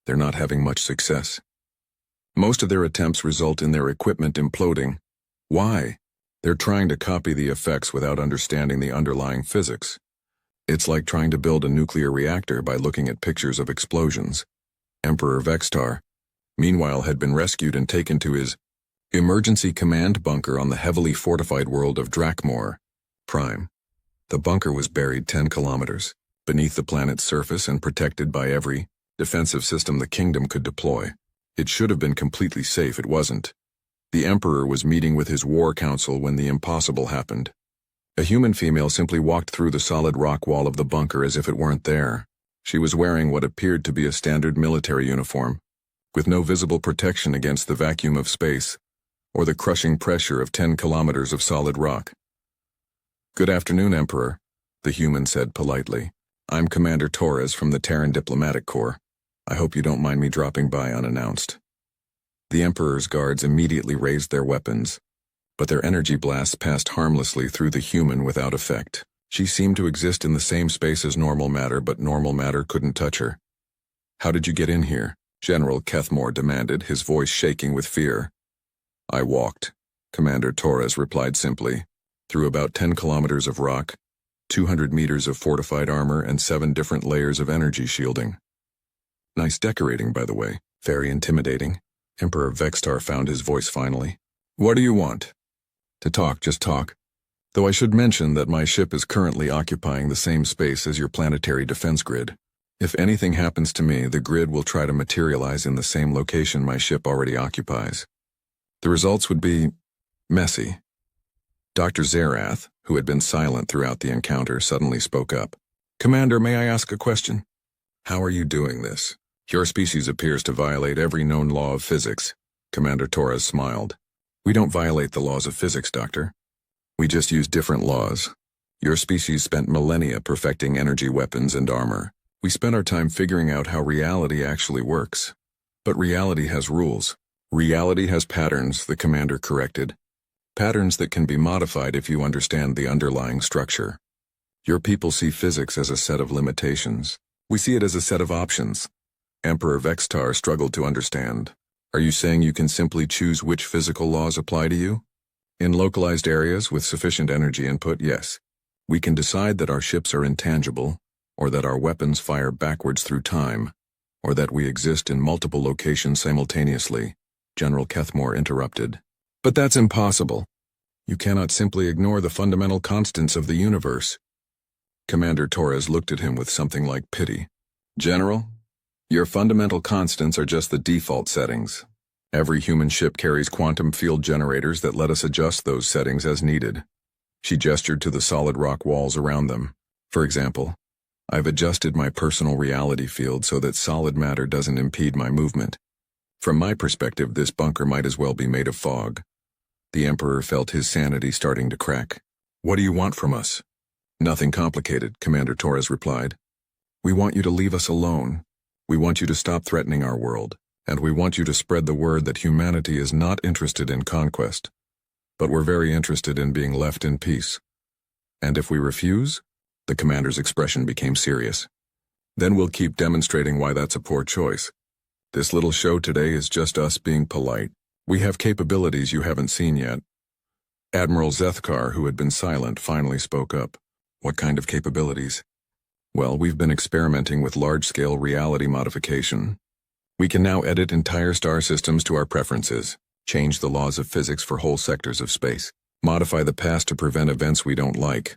They're not having much success. Most of their attempts result in their equipment imploding. Why? They're trying to copy the effects without understanding the underlying physics. It's like trying to build a nuclear reactor by looking at pictures of explosions." Emperor Vextar, meanwhile, had been rescued and taken to his emergency command bunker on the heavily fortified world of Drakmor Prime. The bunker was buried 10 kilometers beneath the planet's surface and protected by every defensive system the kingdom could deploy. It should have been completely safe, it wasn't. The Emperor was meeting with his war council when the impossible happened. A human female simply walked through the solid rock wall of the bunker as if it weren't there. She was wearing what appeared to be a standard military uniform, with no visible protection against the vacuum of space or the crushing pressure of 10 kilometers of solid rock. "Good afternoon, Emperor," the human said politely. "I'm Commander Torres from the Terran Diplomatic Corps. I hope you don't mind me dropping by unannounced." The Emperor's guards immediately raised their weapons, but their energy blasts passed harmlessly through the human without effect. She seemed to exist in the same space as normal matter, but normal matter couldn't touch her. "How did you get in here?" General Kethmore demanded, his voice shaking with fear. I walked, Commander Torres replied simply, through about 10 kilometers of rock, 200 meters of fortified armor, and 7 different layers of energy shielding. Nice decorating, by the way. Very intimidating. Emperor Vextar found his voice finally. What do you want? To talk, just talk. Though I should mention that my ship is currently occupying the same space as your planetary defense grid. If anything happens to me, the grid will try to materialize in the same location my ship already occupies. The results would be messy. Dr. Zerath, who had been silent throughout the encounter, suddenly spoke up. Commander, may I ask a question? How are you doing this? Your species appears to violate every known law of physics. Commander Torres smiled. We don't violate the laws of physics, Doctor. We just use different laws. Your species spent millennia perfecting energy weapons and armor. We spent our time figuring out how reality actually works. But reality has rules. Reality has patterns, the commander corrected. Patterns that can be modified if you understand the underlying structure. Your people see physics as a set of limitations. We see it as a set of options. Emperor Vextar struggled to understand. Are you saying you can simply choose which physical laws apply to you? In localized areas with sufficient energy input, yes. We can decide that our ships are intangible, or that our weapons fire backwards through time, or that we exist in multiple locations simultaneously, General Kethmore interrupted. But that's impossible. You cannot simply ignore the fundamental constants of the universe. Commander Torres looked at him with something like pity. General, your fundamental constants are just the default settings. Every human ship carries quantum field generators that let us adjust those settings as needed. She gestured to the solid rock walls around them. For example, I've adjusted my personal reality field so that solid matter doesn't impede my movement. From my perspective, this bunker might as well be made of fog. The Emperor felt his sanity starting to crack. What do you want from us? Nothing complicated, Commander Torres replied. We want you to leave us alone. We want you to stop threatening our world, and we want you to spread the word that humanity is not interested in conquest, but we're very interested in being left in peace. And if we refuse? The commander's expression became serious. Then we'll keep demonstrating why that's a poor choice. This little show today is just us being polite. We have capabilities you haven't seen yet. Admiral Zethkar, who had been silent, finally spoke up. What kind of capabilities? Well, we've been experimenting with large-scale reality modification. We can now edit entire star systems to our preferences, change the laws of physics for whole sectors of space, modify the past to prevent events we don't like.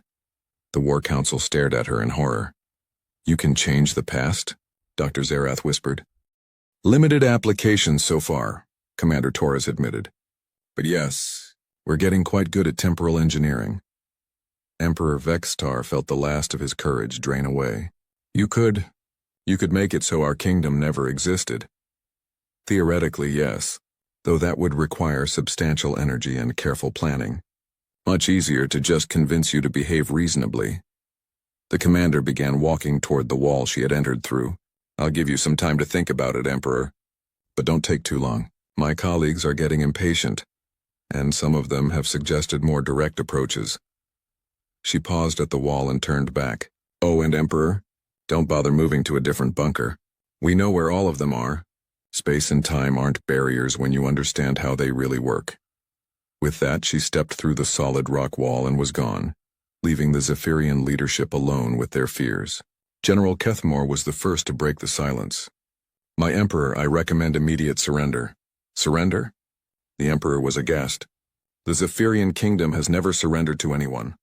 The War Council stared at her in horror. You can change the past? Dr. Zerath whispered. Limited applications so far, Commander Torres admitted. But yes, we're getting quite good at temporal engineering. Emperor Vextar felt the last of his courage drain away. You could make it so our kingdom never existed. Theoretically, yes, though that would require substantial energy and careful planning. Much easier to just convince you to behave reasonably. The commander began walking toward the wall she had entered through. I'll give you some time to think about it, Emperor. But don't take too long. My colleagues are getting impatient, and some of them have suggested more direct approaches. She paused at the wall and turned back. Oh, and Emperor, don't bother moving to a different bunker. We know where all of them are. Space and time aren't barriers when you understand how they really work. With that, she stepped through the solid rock wall and was gone, leaving the Zephyrian leadership alone with their fears. General Kethmore was the first to break the silence. My Emperor, I recommend immediate surrender. Surrender? The Emperor was aghast. The Zephyrian kingdom has never surrendered to anyone.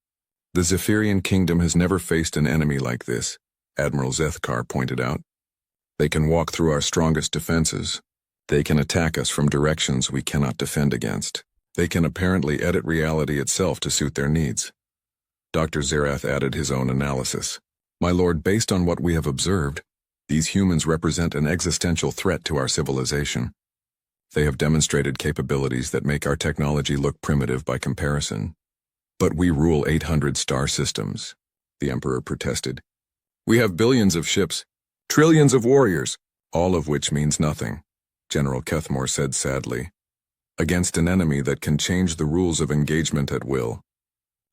The Zephyrian kingdom has never faced an enemy like this, Admiral Zethkar pointed out. They can walk through our strongest defenses. They can attack us from directions we cannot defend against. They can apparently edit reality itself to suit their needs. Dr. Zerath added his own analysis. My lord, based on what we have observed, these humans represent an existential threat to our civilization. They have demonstrated capabilities that make our technology look primitive by comparison. But we rule 800 star systems, the Emperor protested. We have billions of ships, trillions of warriors, all of which means nothing, General Kethmore said sadly. Against an enemy that can change the rules of engagement at will.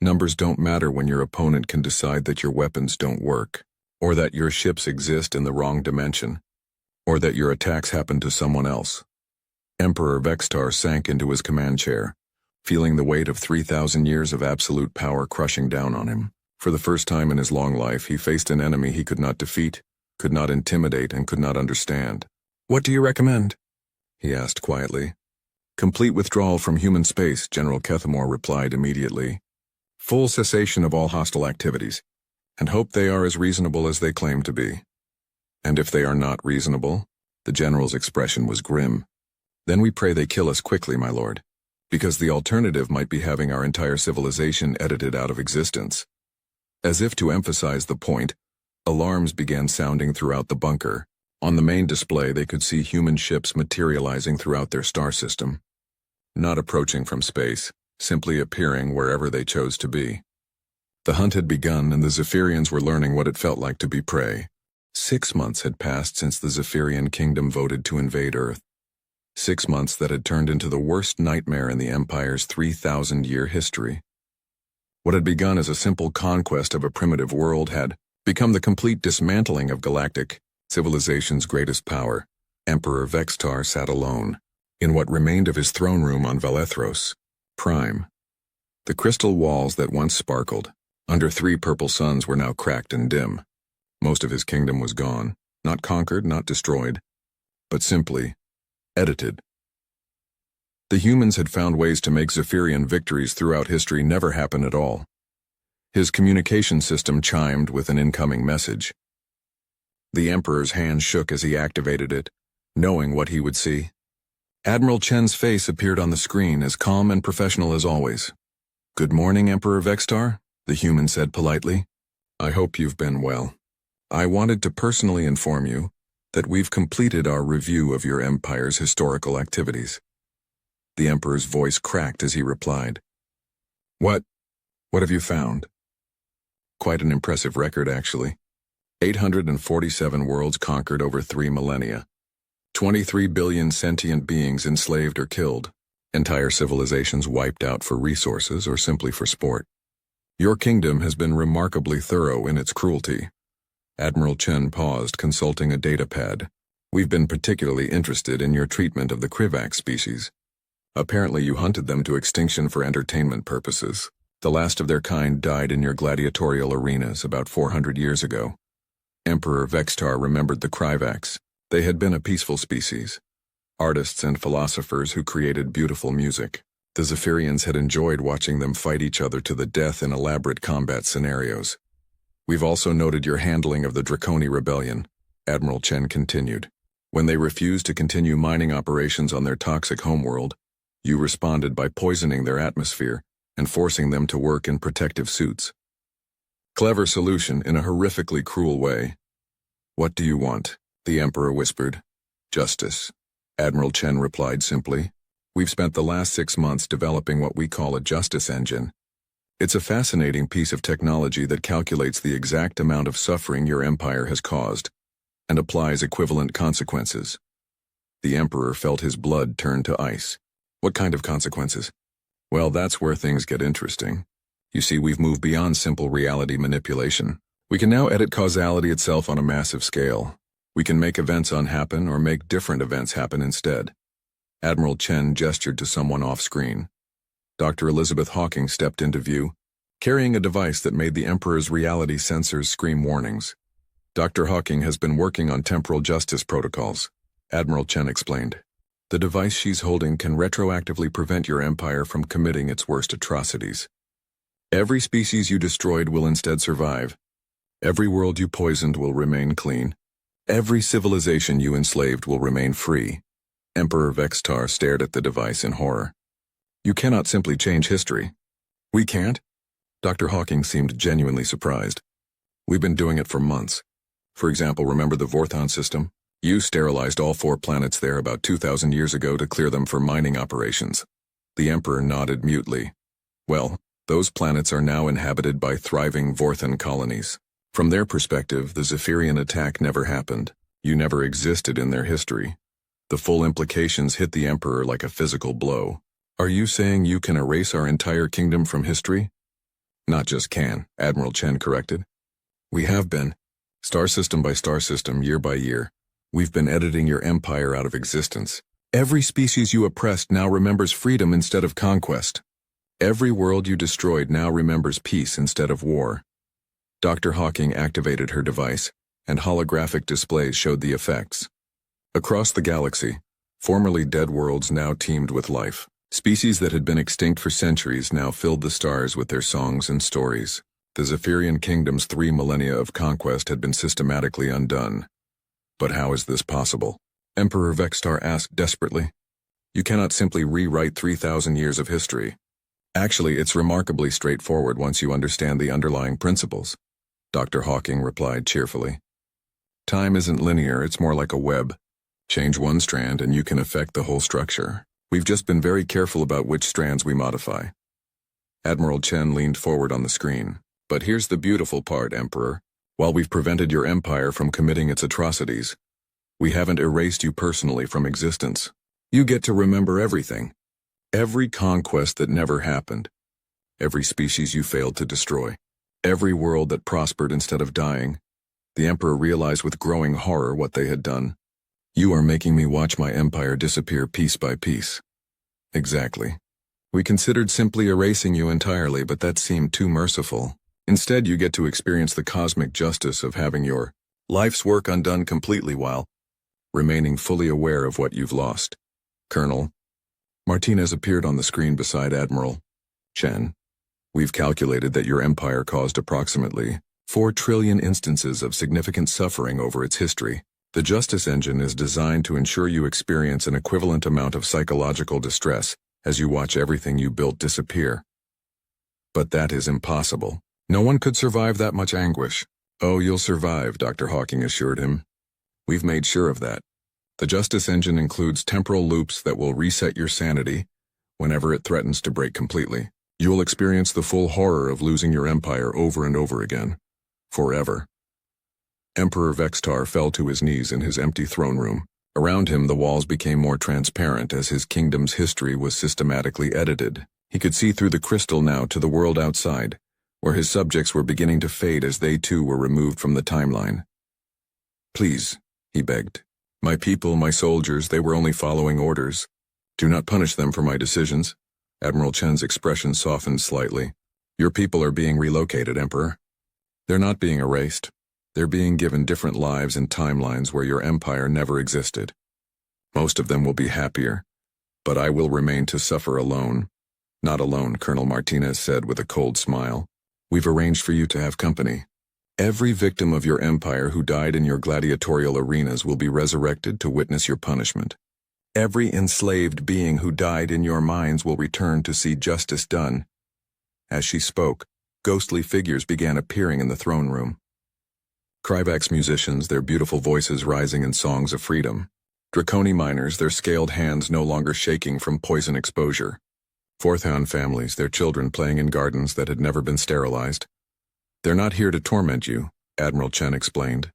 Numbers don't matter when your opponent can decide that your weapons don't work, or that your ships exist in the wrong dimension, or that your attacks happened to someone else. Emperor Vextar sank into his command chair, feeling the weight of 3,000 years of absolute power crushing down on him. For the first time in his long life, he faced an enemy he could not defeat, could not intimidate, and could not understand. "What do you recommend?" he asked quietly. "Complete withdrawal from human space," General Kethamore replied immediately. "Full cessation of all hostile activities, and hope they are as reasonable as they claim to be." "And if they are not reasonable?" The general's expression was grim. "Then we pray they kill us quickly, my lord, because the alternative might be having our entire civilization edited out of existence." As if to emphasize the point, alarms began sounding throughout the bunker. On the main display, they could see human ships materializing throughout their star system. Not approaching from space, simply appearing wherever they chose to be. The hunt had begun, and the Zephyrians were learning what it felt like to be prey. 6 months had passed since the Zephyrian kingdom voted to invade Earth. 6 months that had turned into the worst nightmare in the Empire's 3,000-year history. What had begun as a simple conquest of a primitive world had become the complete dismantling of galactic civilization's greatest power. Emperor Vextar sat alone, in what remained of his throne room on Valethros Prime. The crystal walls that once sparkled under 3 purple suns were now cracked and dim. Most of his kingdom was gone, not conquered, not destroyed, but simply edited. The humans had found ways to make Zephyrian victories throughout history never happen at all. His communication system chimed with an incoming message. The Emperor's hand shook as he activated it, knowing what he would see. Admiral Chen's face appeared on the screen, as calm and professional as always. "Good morning, Emperor Vextar," the human said politely. "I hope you've been well. I wanted to personally inform you that we've completed our review of your Empire's historical activities." The Emperor's voice cracked as he replied. What have you found?" "Quite an impressive record, actually. 847 worlds conquered over 3 millennia. 23 billion sentient beings enslaved or killed. Entire civilizations wiped out for resources or simply for sport. Your kingdom has been remarkably thorough in its cruelty." Admiral Chen paused, consulting a datapad. "We've been particularly interested in your treatment of the Krivax species. Apparently you hunted them to extinction for entertainment purposes. The last of their kind died in your gladiatorial arenas about 400 years ago." Emperor Vextar remembered the Krivax. They had been a peaceful species. Artists and philosophers who created beautiful music. The Zephyrians had enjoyed watching them fight each other to the death in elaborate combat scenarios. "We've also noted your handling of the Draconi Rebellion," Admiral Chen continued. "When they refused to continue mining operations on their toxic homeworld, you responded by poisoning their atmosphere and forcing them to work in protective suits. Clever solution in a horrifically cruel way." "What do you want?" the Emperor whispered. "Justice," Admiral Chen replied simply. "We've spent the last 6 months developing what we call a justice engine. It's a fascinating piece of technology that calculates the exact amount of suffering your empire has caused and applies equivalent consequences." The Emperor felt his blood turn to ice. "What kind of consequences?" "Well, that's where things get interesting. You see, we've moved beyond simple reality manipulation. We can now edit causality itself on a massive scale. We can make events unhappen or make different events happen instead." Admiral Chen gestured to someone off-screen. Dr. Elizabeth Hawking stepped into view, carrying a device that made the Emperor's reality sensors scream warnings. "Dr. Hawking has been working on temporal justice protocols," Admiral Chen explained. "The device she's holding can retroactively prevent your empire from committing its worst atrocities. Every species you destroyed will instead survive. Every world you poisoned will remain clean. Every civilization you enslaved will remain free." Emperor Vextar stared at the device in horror. "You cannot simply change history." "We can't?" Dr. Hawking seemed genuinely surprised. "We've been doing it for months. For example, remember the Vorthon system? You sterilized all 4 planets there about 2,000 years ago to clear them for mining operations." The Emperor nodded mutely. "Well, those planets are now inhabited by thriving Vorthon colonies. From their perspective, the Zephyrian attack never happened. You never existed in their history. The full implications hit the Emperor like a physical blow. Are you saying you can erase our entire kingdom from history?" "Not just can," Admiral Chen corrected. "We have been, star system by star system, year by year, We've been editing your empire out of existence. Every species you oppressed now remembers freedom instead of conquest. Every world you destroyed now remembers peace instead of war. Dr. Hawking activated her device, and holographic displays showed the effects. Across the galaxy, formerly dead worlds now teemed with life. Species that had been extinct for centuries now filled the stars with their songs and stories. The Zephyrian Kingdom's 3 millennia of conquest had been systematically undone. But how is this possible? Emperor Vextar asked desperately. You cannot simply rewrite 3,000 years of history. Actually, it's remarkably straightforward once you understand the underlying principles, Dr. Hawking replied cheerfully. Time isn't linear, it's more like a web. Change one strand and you can affect the whole structure. We've just been very careful about which strands we modify. Admiral Chen leaned forward on the screen. But here's the beautiful part, Emperor. While we've prevented your empire from committing its atrocities, we haven't erased you personally from existence. You get to remember everything. Every conquest that never happened. Every species you failed to destroy. Every world that prospered instead of dying. The Emperor realized with growing horror what they had done. You are making me watch my empire disappear piece by piece. Exactly. We considered simply erasing you entirely, but that seemed too merciful. Instead, you get to experience the cosmic justice of having your life's work undone completely while remaining fully aware of what you've lost. Colonel. Martinez appeared on the screen beside Admiral Chen. We've calculated that your empire caused approximately 4 trillion instances of significant suffering over its history. The Justice Engine is designed to ensure you experience an equivalent amount of psychological distress as you watch everything you built disappear. But that is impossible. No one could survive that much anguish. Oh, you'll survive, Dr. Hawking assured him. We've made sure of that. The Justice Engine includes temporal loops that will reset your sanity whenever it threatens to break completely. You will experience the full horror of losing your empire over and over again. Forever. Emperor Vextar fell to his knees in his empty throne room. Around him, the walls became more transparent as his kingdom's history was systematically edited. He could see through the crystal now to the world outside, where his subjects were beginning to fade as they too were removed from the timeline. Please, he begged. My people, my soldiers, they were only following orders. Do not punish them for my decisions. Admiral Chen's expression softened slightly. Your people are being relocated, Emperor. They're not being erased. They're being given different lives in timelines where your empire never existed. Most of them will be happier, but I will remain to suffer alone. Not alone, Colonel Martinez said with a cold smile. We've arranged for you to have company. Every victim of your empire who died in your gladiatorial arenas will be resurrected to witness your punishment. Every enslaved being who died in your mines will return to see justice done. As she spoke, ghostly figures began appearing in the throne room. Kryvax musicians, their beautiful voices rising in songs of freedom. Draconi miners, their scaled hands no longer shaking from poison exposure. Fourthhound families, their children playing in gardens that had never been sterilized. They're not here to torment you, Admiral Chen explained.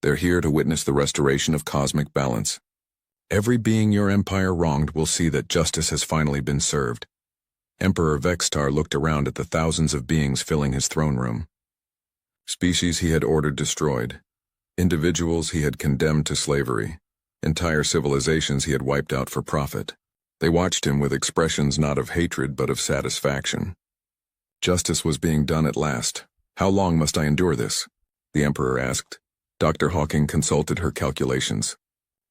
They're here to witness the restoration of cosmic balance. Every being your empire wronged will see that justice has finally been served. Emperor Vextar looked around at the thousands of beings filling his throne room. Species he had ordered destroyed. Individuals he had condemned to slavery. Entire civilizations he had wiped out for profit. They watched him with expressions not of hatred but of satisfaction. Justice was being done at last. How long must I endure this? The Emperor asked. Dr. Hawking consulted her calculations.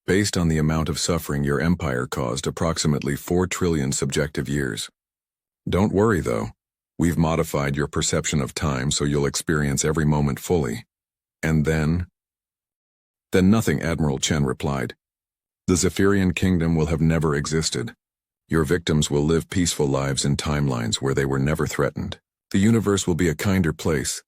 Based on the amount of suffering your empire caused, approximately 4 trillion subjective years. Don't worry, though. We've modified your perception of time so you'll experience every moment fully. And then? Then nothing, Admiral Chen replied. The Zephyrian Kingdom will have never existed. Your victims will live peaceful lives in timelines where they were never threatened. The universe will be a kinder place.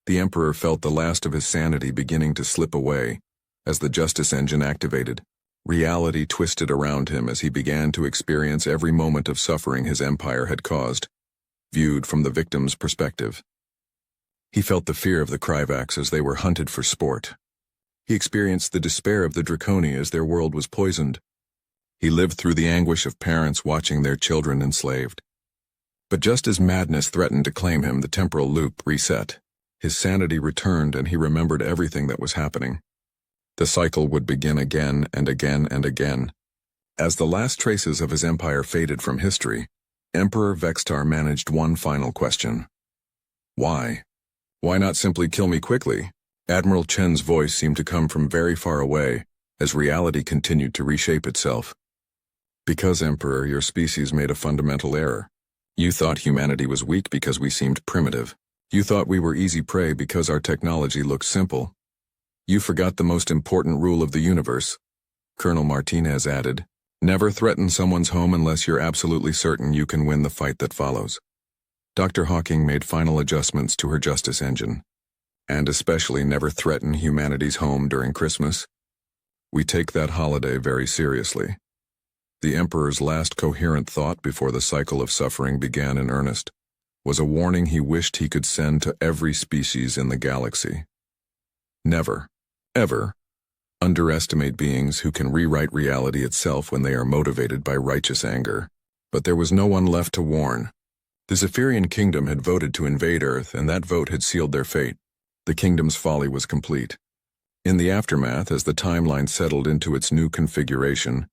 The Emperor felt the last of his sanity beginning to slip away as the Justice Engine activated. Reality twisted around him as he began to experience every moment of suffering his empire had caused, viewed from the victim's perspective. He felt the fear of the Kryvax as they were hunted for sport. He experienced the despair of the Draconi as their world was poisoned. He lived through the anguish of parents watching their children enslaved. But just as madness threatened to claim him, the temporal loop reset. His sanity returned and he remembered everything that was happening. The cycle would begin again and again and again. As the last traces of his empire faded from history, Emperor Vextar managed one final question. Why? Why not simply kill me quickly? Admiral Chen's voice seemed to come from very far away, as reality continued to reshape itself. Because, Emperor, your species made a fundamental error. You thought humanity was weak because we seemed primitive. You thought we were easy prey because our technology looked simple. You forgot the most important rule of the universe. Colonel Martinez added, never threaten someone's home unless you're absolutely certain you can win the fight that follows. Dr. Hawking made final adjustments to her justice engine. And especially never threaten humanity's home during Christmas. We take that holiday very seriously. The Emperor's last coherent thought before the cycle of suffering began in earnest was a warning he wished he could send to every species in the galaxy. Never, ever, underestimate beings who can rewrite reality itself when they are motivated by righteous anger. But there was no one left to warn. The Zephyrian kingdom had voted to invade Earth, and that vote had sealed their fate. The kingdom's folly was complete. In the aftermath, as the timeline settled into its new configuration,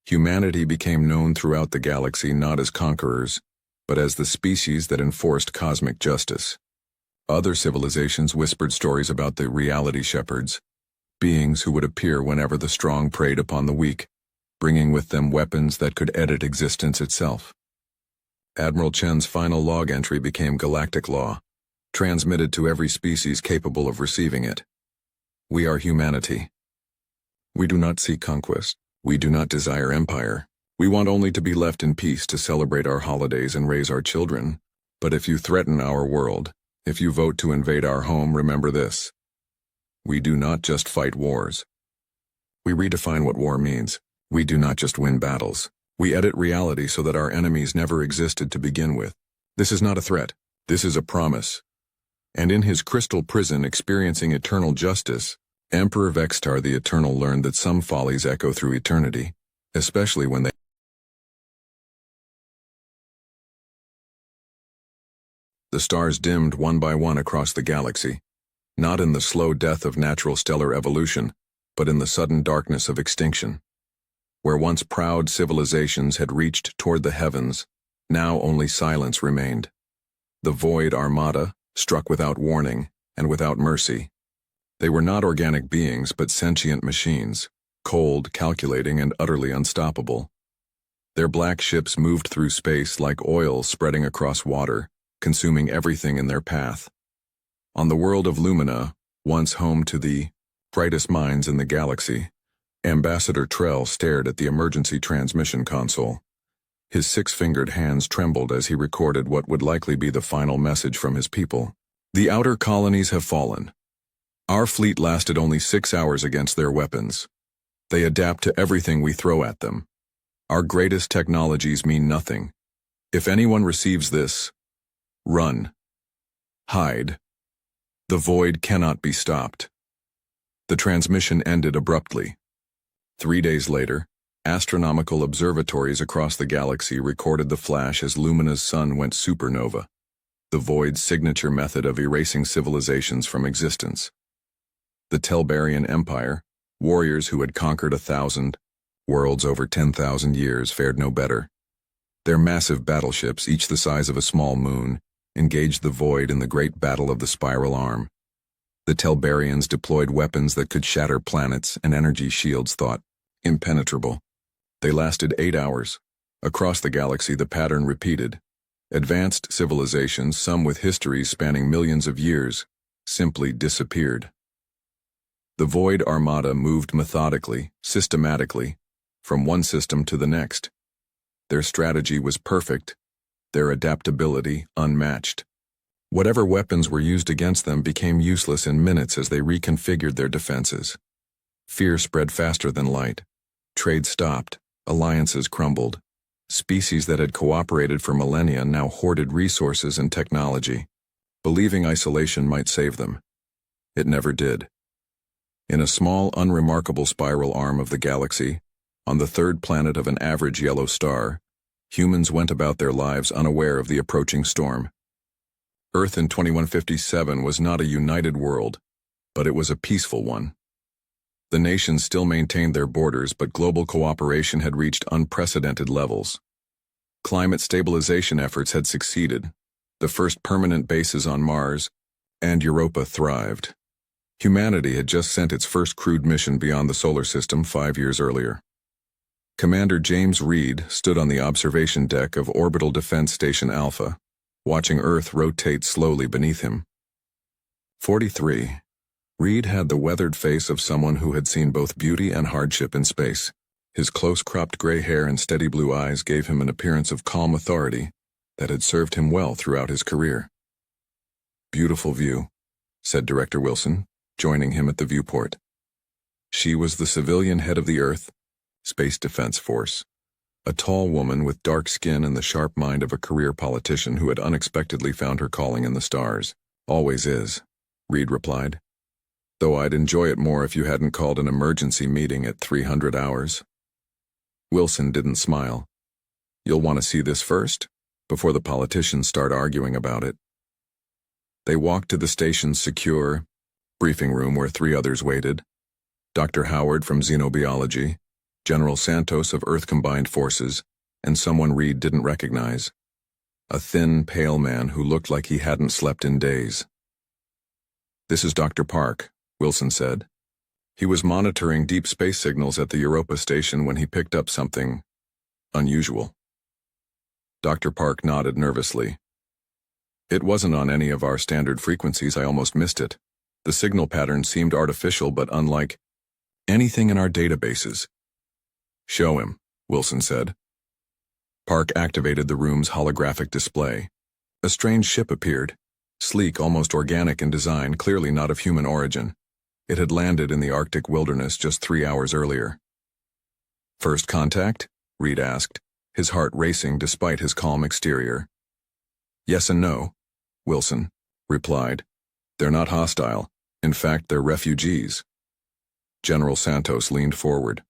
humanity became known throughout the galaxy not as conquerors, but as the species that enforced cosmic justice. Other civilizations whispered stories about the reality shepherds, beings who would appear whenever the strong preyed upon the weak, bringing with them weapons that could edit existence itself. Admiral Chen's final log entry became galactic law, transmitted to every species capable of receiving it. We are humanity. We do not seek conquest. We do not desire empire. We want only to be left in peace to celebrate our holidays and raise our children. But if you threaten our world, if you vote to invade our home, remember this. We do not just fight wars. We redefine what war means. We do not just win battles. We edit reality so that our enemies never existed to begin with. This is not a threat. This is a promise. And in his crystal prison experiencing eternal justice, Emperor Vextar the Eternal learned that some follies echo through eternity, especially when the stars dimmed one by one across the galaxy, not in the slow death of natural stellar evolution, but in the sudden darkness of extinction. Where once proud civilizations had reached toward the heavens, now only silence remained. The Void Armada struck without warning and without mercy. They were not organic beings but sentient machines, cold, calculating, and utterly unstoppable. Their black ships moved through space like oil spreading across water, consuming everything in their path. On the world of Lumina, once home to the brightest minds in the galaxy, Ambassador Trell stared at the emergency transmission console. His six-fingered hands trembled as he recorded what would likely be the final message from his people. The outer colonies have fallen. Our fleet lasted only 6 hours against their weapons. They adapt to everything we throw at them. Our greatest technologies mean nothing. If anyone receives this, run. Hide. The void cannot be stopped. The transmission ended abruptly. 3 days later, astronomical observatories across the galaxy recorded the flash as Lumina's sun went supernova, the void's signature method of erasing civilizations from existence. The Telbarian Empire, warriors who had conquered 1,000 worlds over 10,000 years, fared no better. Their massive battleships, each the size of a small moon, engaged the void in the great battle of the Spiral Arm. The Telbarians deployed weapons that could shatter planets and energy shields thought impenetrable. They lasted 8 hours. Across the galaxy, the pattern repeated. Advanced civilizations, some with histories spanning millions of years, simply disappeared. The Void Armada moved methodically, systematically, from one system to the next. Their strategy was perfect, their adaptability unmatched. Whatever weapons were used against them became useless in minutes as they reconfigured their defenses. Fear spread faster than light. Trade stopped, alliances crumbled. Species that had cooperated for millennia now hoarded resources and technology, believing isolation might save them. It never did. In a small, unremarkable spiral arm of the galaxy, on the third planet of an average yellow star, humans went about their lives unaware of the approaching storm. Earth in 2157 was not a united world, but it was a peaceful one. The nations still maintained their borders, but global cooperation had reached unprecedented levels. Climate stabilization efforts had succeeded, the first permanent bases on Mars, and Europa thrived. Humanity had just sent its first crewed mission beyond the solar system 5 years earlier. Commander James Reed stood on the observation deck of Orbital Defense Station Alpha, watching Earth rotate slowly beneath him. 43. Reed had the weathered face of someone who had seen both beauty and hardship in space. His close-cropped gray hair and steady blue eyes gave him an appearance of calm authority that had served him well throughout his career. "Beautiful view," said Director Wilson, joining him at the viewport. She was the civilian head of the Earth Space Defense Force, a tall woman with dark skin and the sharp mind of a career politician who had unexpectedly found her calling in the stars. "Always is," Reed replied. "Though I'd enjoy it more if you hadn't called an emergency meeting at 300 hours. Wilson didn't smile. "You'll want to see this first, before the politicians start arguing about it." They walked to the station's secure briefing room where 3 others waited: Dr. Howard from Xenobiology, General Santos of Earth Combined Forces, and someone Reed didn't recognize. A thin, pale man who looked like he hadn't slept in days. "This is Dr. Park," Wilson said. He was monitoring deep space signals at the Europa station when he picked up something unusual. Dr. Park nodded nervously. "It wasn't on any of our standard frequencies. I almost missed it. The signal pattern seemed artificial but unlike anything in our databases." "Show him," Wilson said. Park activated the room's holographic display. A strange ship appeared, sleek, almost organic in design, clearly not of human origin. It had landed in the Arctic wilderness just 3 hours earlier. "First contact?" Reed asked, his heart racing despite his calm exterior. "Yes and no," Wilson replied. "They're not hostile. In fact, they're refugees." General Santos leaned forward.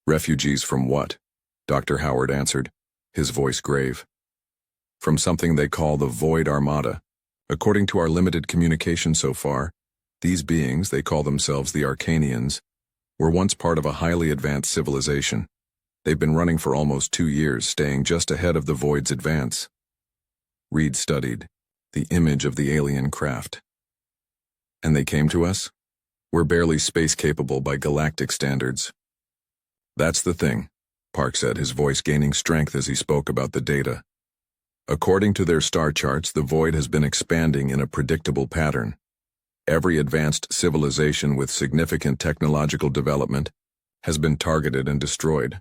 "Refugees from what?" Dr. Howard answered, his voice grave. "From something they call the Void Armada. According to our limited communication so far, these beings, they call themselves the Arcanians, were once part of a highly advanced civilization. They've been running for almost 2 years, staying just ahead of the Void's advance." Reed studied the image of the alien craft. "And they came to us? We're barely space-capable by galactic standards." "That's the thing," Park said, his voice gaining strength as he spoke about the data. "According to their star charts, the Void has been expanding in a predictable pattern. Every advanced civilization with significant technological development has been targeted and destroyed.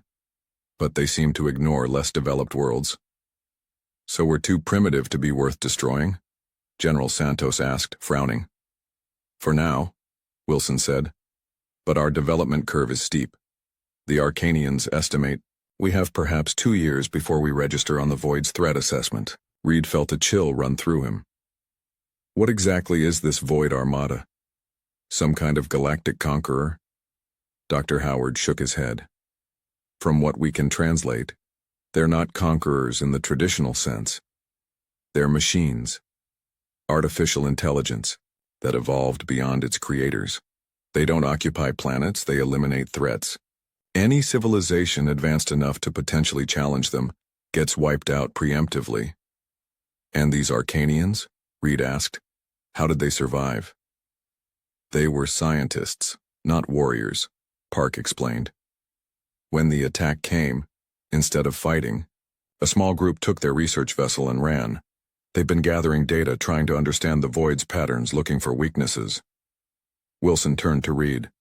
But they seem to ignore less developed worlds." "So we're too primitive to be worth destroying?" General Santos asked, frowning. "For now," Wilson said. "But our development curve is steep. The Arcanians estimate we have perhaps 2 years before we register on the Void's threat assessment." Reed felt a chill run through him. "What exactly is this Void Armada? Some kind of galactic conqueror?" Dr. Howard shook his head. "From what we can translate, they're not conquerors in the traditional sense. They're machines. Artificial intelligence that evolved beyond its creators. They don't occupy planets, they eliminate threats. Any civilization advanced enough to potentially challenge them gets wiped out preemptively." "And these Arcanians?" Reed asked. "How did they survive?" "They were scientists, not warriors," Park explained. "When the attack came, instead of fighting, a small group took their research vessel and ran. They've been gathering data, trying to understand the Void's patterns, looking for weaknesses." Wilson turned to Reed.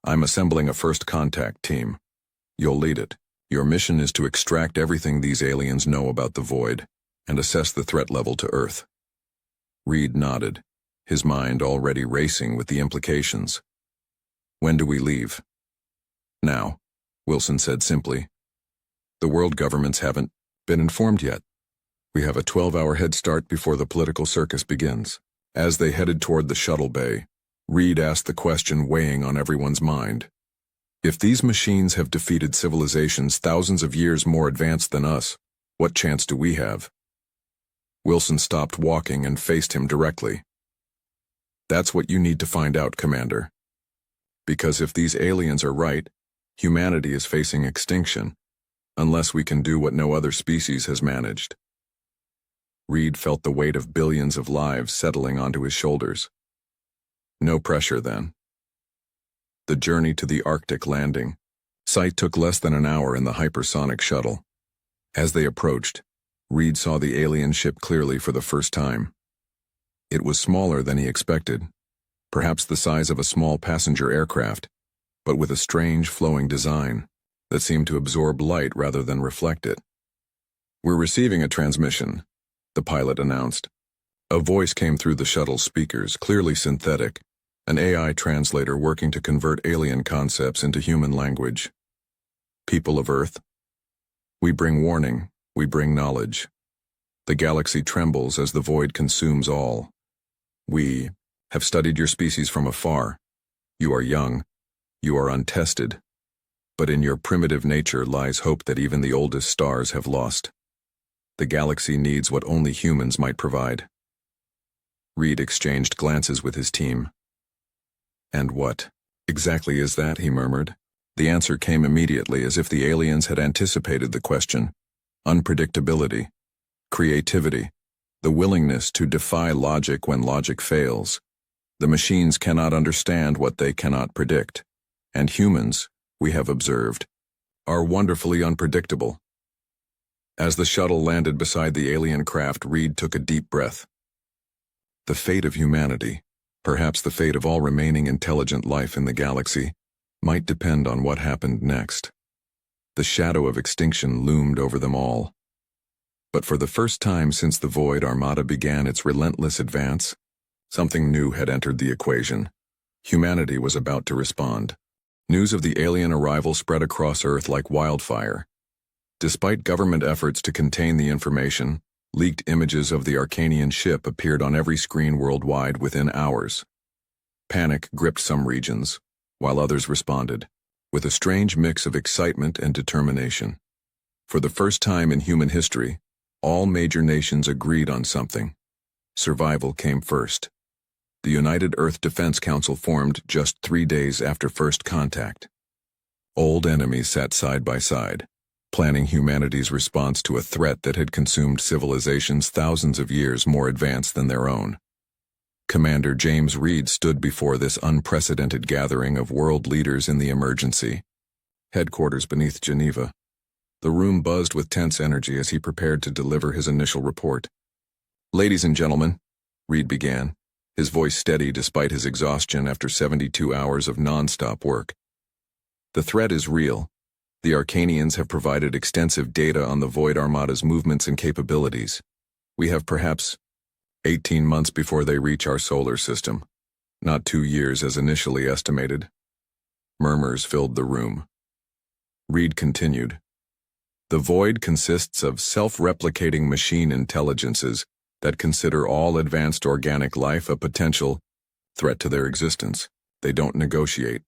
"I'm assembling a first contact team. You'll lead it. Your mission is to extract everything these aliens know about the Void and assess the threat level to Earth." Reed nodded, his mind already racing with the implications. "When do we leave?" "Now," Wilson said simply. "The world governments haven't been informed yet. We have a 12-hour head start before the political circus begins." As they headed toward the shuttle bay, Reed asked the question weighing on everyone's mind. "If these machines have defeated civilizations thousands of years more advanced than us, what chance do we have?" Wilson stopped walking and faced him directly. "That's what you need to find out, Commander." Because if these aliens are right, humanity is facing extinction, unless we can do what no other species has managed. Reed felt the weight of billions of lives settling onto his shoulders. No pressure then. The journey to the Arctic landing site took less than an hour in the hypersonic shuttle. As they approached, Reed saw the alien ship clearly for the first time. It was smaller than he expected, perhaps the size of a small passenger aircraft, but with a strange flowing design that seemed to absorb light rather than reflect it. "We're receiving a transmission," the pilot announced. A voice came through the shuttle's speakers, clearly synthetic, an AI translator working to convert alien concepts into human language. "People of Earth, we bring warning, we bring knowledge. The galaxy trembles as the void consumes all. We have studied your species from afar. You are young, you are untested, but in your primitive nature lies hope that even the oldest stars have lost. The galaxy needs what only humans might provide." Reed exchanged glances with his team. "And what exactly is that?" he murmured. The answer came immediately, as if the aliens had anticipated the question. Unpredictability, creativity, the willingness to defy logic when logic fails. The machines cannot understand what they cannot predict, and humans, we have observed, are wonderfully unpredictable. As the shuttle landed beside the alien craft, Reed took a deep breath. The fate of humanity, perhaps the fate of all remaining intelligent life in the galaxy, might depend on what happened next. The shadow of extinction loomed over them all. But for the first time since the Void Armada began its relentless advance, something new had entered the equation. Humanity was about to respond. News of the alien arrival spread across Earth like wildfire. Despite government efforts to contain the information, leaked images of the Arcanian ship appeared on every screen worldwide within hours. Panic gripped some regions, while others responded, with a strange mix of excitement and determination. For the first time in human history, all major nations agreed on something. Survival came first. The United Earth Defense Council formed just 3 days after first contact. Old enemies sat side by side, planning humanity's response to a threat that had consumed civilizations thousands of years more advanced than their own. Commander James Reed stood before this unprecedented gathering of world leaders in the emergency. Headquarters beneath Geneva. The room buzzed with tense energy as he prepared to deliver his initial report. "Ladies and gentlemen," Reed began, his voice steady despite his exhaustion after 72 hours of non-stop work. "The threat is real. The Arcanians have provided extensive data on the Void Armada's movements and capabilities. We have perhaps 18 months before they reach our solar system, not 2 years as initially estimated." Murmurs filled the room. Reed continued. "The Void consists of self-replicating machine intelligences that consider all advanced organic life a potential threat to their existence. They don't negotiate.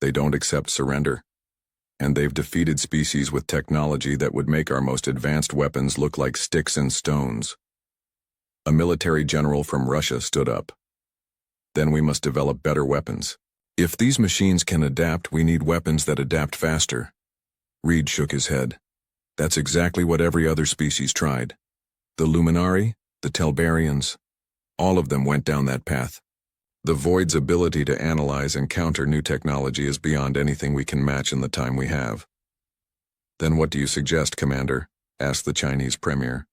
They don't accept surrender. And they've defeated species with technology that would make our most advanced weapons look like sticks and stones." A military general from Russia stood up. "Then we must develop better weapons. If these machines can adapt, we need weapons that adapt faster." Reed shook his head. "That's exactly what every other species tried. The Luminari, the Telbarians, all of them went down that path. The Void's ability to analyze and counter new technology is beyond anything we can match in the time we have." "Then what do you suggest, Commander?" asked the Chinese premier.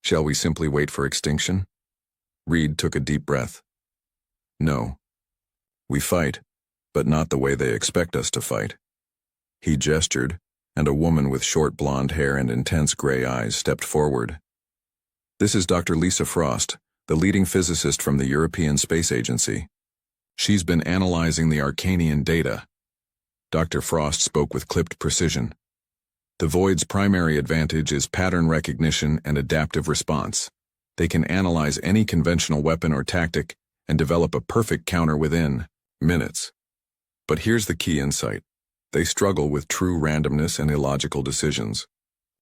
"Shall we simply wait for extinction?" Reed took a deep breath. "No. We fight, but not the way they expect us to fight." He gestured, and a woman with short blonde hair and intense gray eyes stepped forward. "This is Dr. Lisa Frost, the leading physicist from the European Space Agency. She's been analyzing the Arcanian data." Dr. Frost spoke with clipped precision. "The Void's primary advantage is pattern recognition and adaptive response. They can analyze any conventional weapon or tactic and develop a perfect counter within minutes. But here's the key insight. They struggle with true randomness and illogical decisions.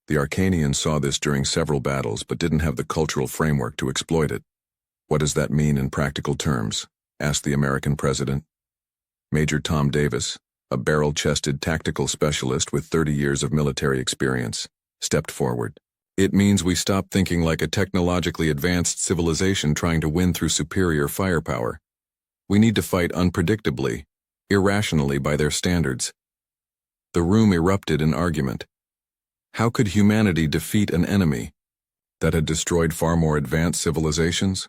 The Arcanians saw this during several battles but didn't have the cultural framework to exploit it." "What does that mean in practical terms?" asked the American president. Major Tom Davis, a barrel-chested tactical specialist with 30 years of military experience, stepped forward. It means we stop thinking like a technologically advanced civilization trying to win through superior firepower. We need to fight unpredictably, irrationally by their standards. The room erupted in argument. How could humanity defeat an enemy that had destroyed far more advanced civilizations?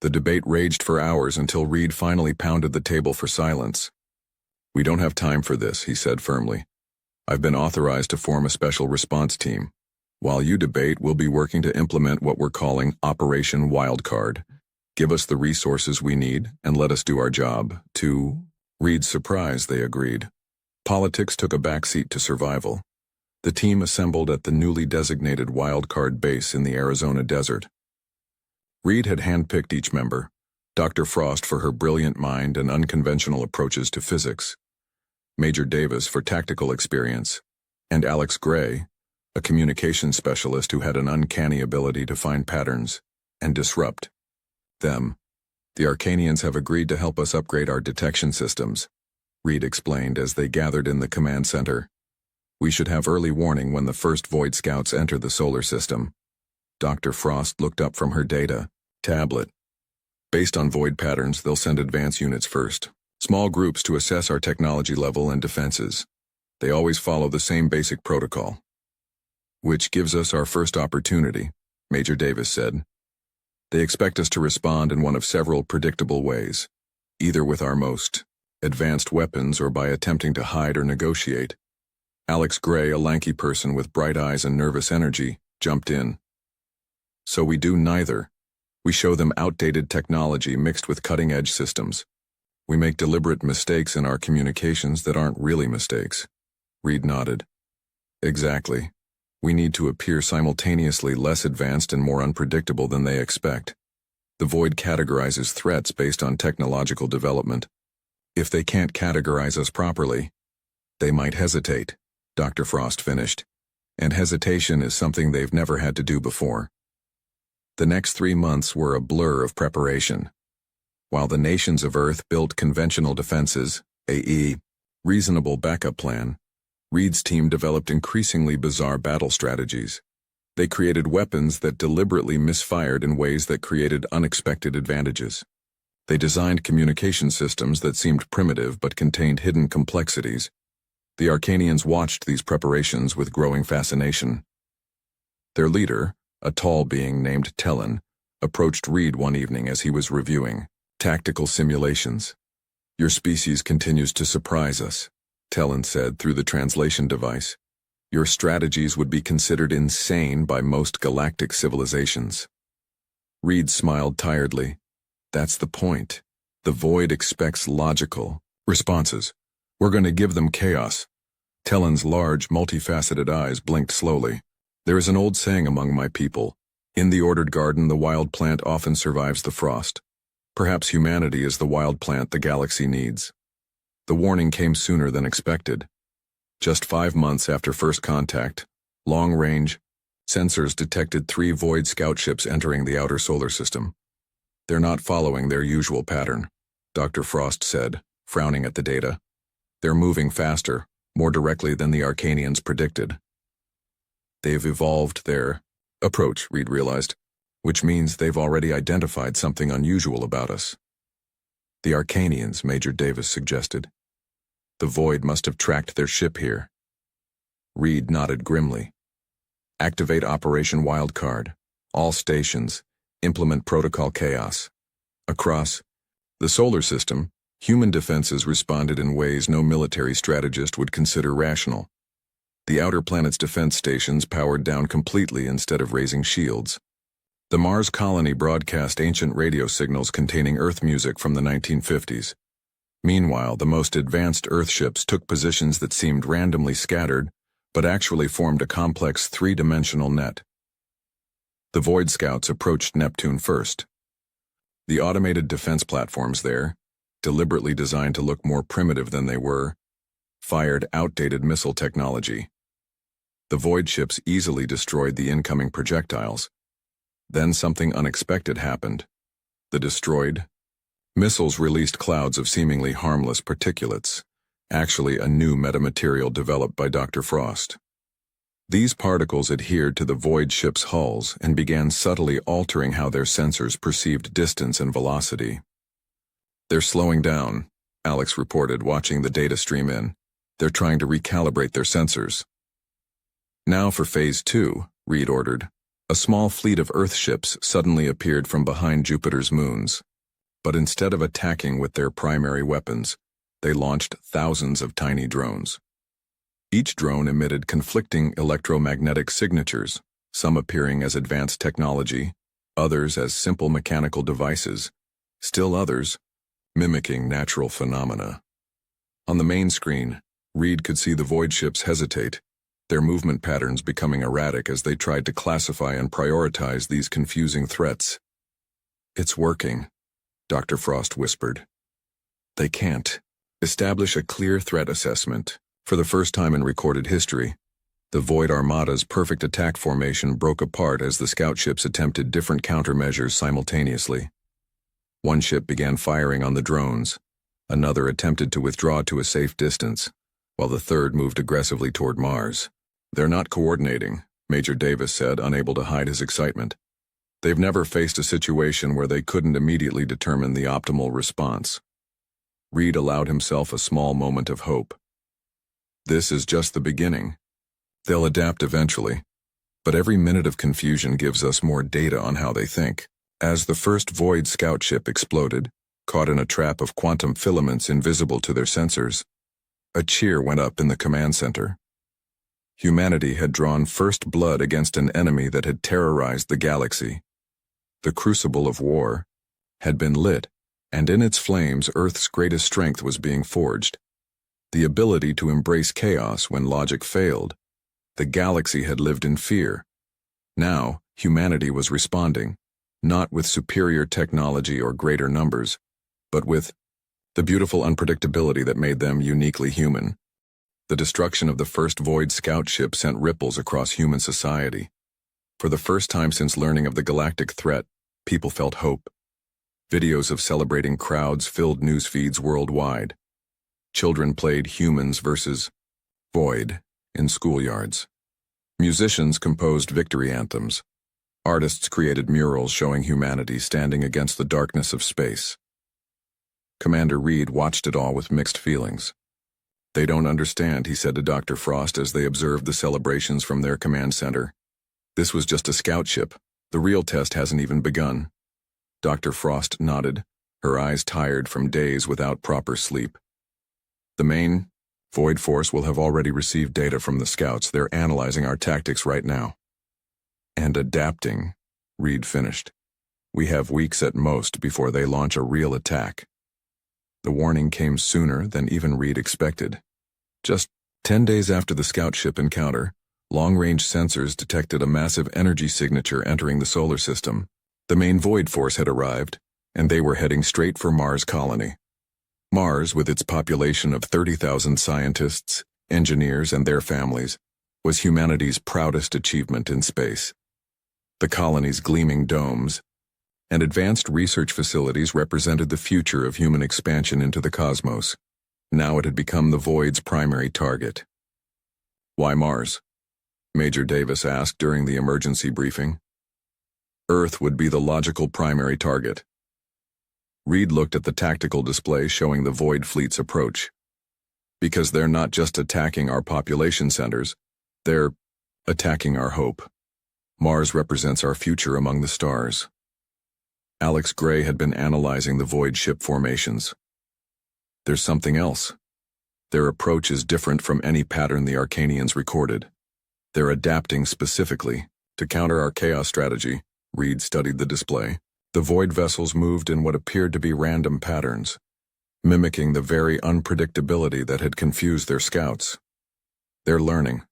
The debate raged for hours until Reed finally pounded the table for silence. "We don't have time for this," he said firmly. "I've been authorized to form a special response team. While you debate, we'll be working to implement what we're calling Operation Wildcard. Give us the resources we need and let us do our job." To Reed's surprise, they agreed. Politics took a backseat to survival. The team assembled at the newly designated Wildcard base in the Arizona desert. Reed had handpicked each member, Dr. Frost for her brilliant mind and unconventional approaches to physics, Major Davis for tactical experience, and Alex Gray, a communications specialist who had an uncanny ability to find patterns and disrupt them. "The Arcanians have agreed to help us upgrade our detection systems," Reed explained as they gathered in the command center. "We should have early warning when the first Void Scouts enter the solar system." Dr. Frost looked up from her data tablet. "Based on void patterns, they'll send advance units first. Small groups to assess our technology level and defenses. They always follow the same basic protocol." "Which gives us our first opportunity," Major Davis said. "They expect us to respond in one of several predictable ways, either with our most advanced weapons or by attempting to hide or negotiate." Alex Gray, a lanky person with bright eyes and nervous energy, jumped in. "So we do neither. We show them outdated technology mixed with cutting-edge systems. We make deliberate mistakes in our communications that aren't really mistakes." Reed nodded. "Exactly. We need to appear simultaneously less advanced and more unpredictable than they expect. The Void categorizes threats based on technological development. If they can't categorize us properly, they might hesitate," Dr. Frost finished. "And hesitation is something they've never had to do before." The next 3 months were a blur of preparation. While the nations of Earth built conventional defenses, a.e., reasonable backup plan, Reed's team developed increasingly bizarre battle strategies. They created weapons that deliberately misfired in ways that created unexpected advantages. They designed communication systems that seemed primitive but contained hidden complexities. The Arcanians watched these preparations with growing fascination. Their leader, a tall being named Tellin, approached Reed one evening as he was reviewing tactical simulations. "Your species continues to surprise us," Tellin said through the translation device. "Your strategies would be considered insane by most galactic civilizations." Reed smiled tiredly. "That's the point. The Void expects logical responses. We're going to give them chaos." Tellin's large, multifaceted eyes blinked slowly. "There is an old saying among my people. In the ordered garden, the wild plant often survives the frost. Perhaps humanity is the wild plant the galaxy needs." The warning came sooner than expected. Just 5 months after first contact, long-range sensors detected 3 Void scout ships entering the outer solar system. "They're not following their usual pattern," Dr. Frost said, frowning at the data. "They're moving faster, more directly than the Arcanians predicted." "They've evolved their approach," Reed realized, "which means they've already identified something unusual about us." "The Arcanians," Major Davis suggested. "The Void must have tracked their ship here." Reed nodded grimly. "Activate Operation Wildcard. All stations. Implement Protocol Chaos." Across the solar system, human defenses responded in ways no military strategist would consider rational. The outer planet's defense stations powered down completely instead of raising shields. The Mars colony broadcast ancient radio signals containing Earth music from the 1950s. Meanwhile, the most advanced Earth ships took positions that seemed randomly scattered, but actually formed a complex 3-dimensional net. The Void Scouts approached Neptune first. The automated defense platforms there, deliberately designed to look more primitive than they were, fired outdated missile technology. The Void ships easily destroyed the incoming projectiles. Then something unexpected happened. The destroyed Missiles released clouds of seemingly harmless particulates, actually a new metamaterial developed by Dr. Frost. These particles adhered to the Void ship's hulls and began subtly altering how their sensors perceived distance and velocity. "They're slowing down," Alex reported, watching the data stream in. "They're trying to recalibrate their sensors." "Now for Phase 2, Reed ordered. A small fleet of Earth ships suddenly appeared from behind Jupiter's moons. But instead of attacking with their primary weapons, they launched thousands of tiny drones. Each drone emitted conflicting electromagnetic signatures, some appearing as advanced technology, others as simple mechanical devices, still others mimicking natural phenomena. On the main screen, Reed could see the Void ships hesitate, their movement patterns becoming erratic as they tried to classify and prioritize these confusing threats. "It's working," Dr. Frost whispered. "They can't establish a clear threat assessment." For the first time in recorded history, the Void Armada's perfect attack formation broke apart as the scout ships attempted different countermeasures simultaneously. One ship began firing on the drones, another attempted to withdraw to a safe distance, while the third moved aggressively toward Mars. "They're not coordinating," Major Davis said, unable to hide his excitement. "They've never faced a situation where they couldn't immediately determine the optimal response." Reed allowed himself a small moment of hope. "This is just the beginning. They'll adapt eventually, but every minute of confusion gives us more data on how they think." As the first Void scout ship exploded, caught in a trap of quantum filaments invisible to their sensors, a cheer went up in the command center. Humanity had drawn first blood against an enemy that had terrorized the galaxy. The crucible of war had been lit, and in its flames Earth's greatest strength was being forged. The ability to embrace chaos when logic failed. The galaxy had lived in fear. Now, humanity was responding, not with superior technology or greater numbers, but with the beautiful unpredictability that made them uniquely human. The destruction of the first Void scout ship sent ripples across human society. For the first time since learning of the galactic threat, people felt hope. Videos of celebrating crowds filled news feeds worldwide. Children played humans versus Void in schoolyards. Musicians composed victory anthems. Artists created murals showing humanity standing against the darkness of space. Commander Reed watched it all with mixed feelings. "They don't understand," he said to Dr. Frost as they observed the celebrations from their command center. "This was just a scout ship. The real test hasn't even begun." Dr. Frost nodded, her eyes tired from days without proper sleep. "The main Void force will have already received data from the scouts. They're analyzing our tactics right now." "And adapting," Reed finished. "We have weeks at most before they launch a real attack." The warning came sooner than even Reed expected. Just 10 days after the scout ship encounter, long-range sensors detected a massive energy signature entering the solar system. The main Void force had arrived, and they were heading straight for Mars colony. Mars, with its population of 30,000 scientists, engineers, and their families, was humanity's proudest achievement in space. The colony's gleaming domes and advanced research facilities represented the future of human expansion into the cosmos. Now it had become the Void's primary target. "Why Mars?" Major Davis asked during the emergency briefing. "Earth would be the logical primary target." Reed looked at the tactical display showing the Void fleet's approach. "Because they're not just attacking our population centers, they're attacking our hope. Mars represents our future among the stars." Alex Gray had been analyzing the Void ship formations. "There's something else. Their approach is different from any pattern the Arcanians recorded. They're adapting specifically to counter our chaos strategy." Reed studied the display. The Void vessels moved in what appeared to be random patterns, mimicking the very unpredictability that had confused their scouts. "They're learning,"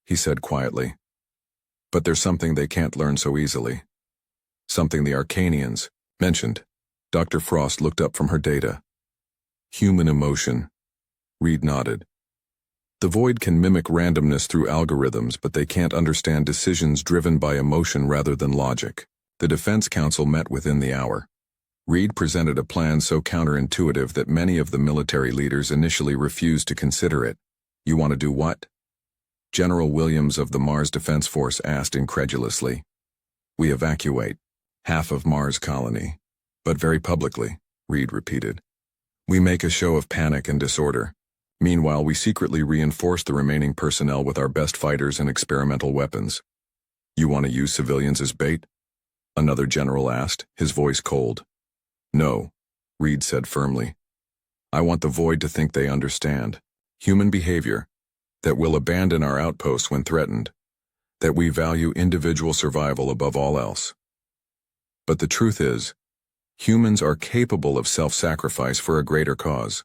he said quietly. "But there's something they can't learn so easily. Something the Arcanians mentioned." Dr. Frost looked up from her data. "Human emotion." Reed nodded. "The Void can mimic randomness through algorithms, but they can't understand decisions driven by emotion rather than logic." The Defense Council met within the hour. Reed presented a plan so counterintuitive that many of the military leaders initially refused to consider it. "You want to do what?" General Williams of the Mars Defense Force asked incredulously. "We evacuate half of Mars colony, but very publicly," Reed repeated. "We make a show of panic and disorder. Meanwhile, we secretly reinforce the remaining personnel with our best fighters and experimental weapons." "You want to use civilians as bait?" another general asked, his voice cold. "No," Reed said firmly. "I want the Void to think they understand human behavior, that we'll abandon our outposts when threatened, that we value individual survival above all else. But the truth is, humans are capable of self-sacrifice for a greater cause.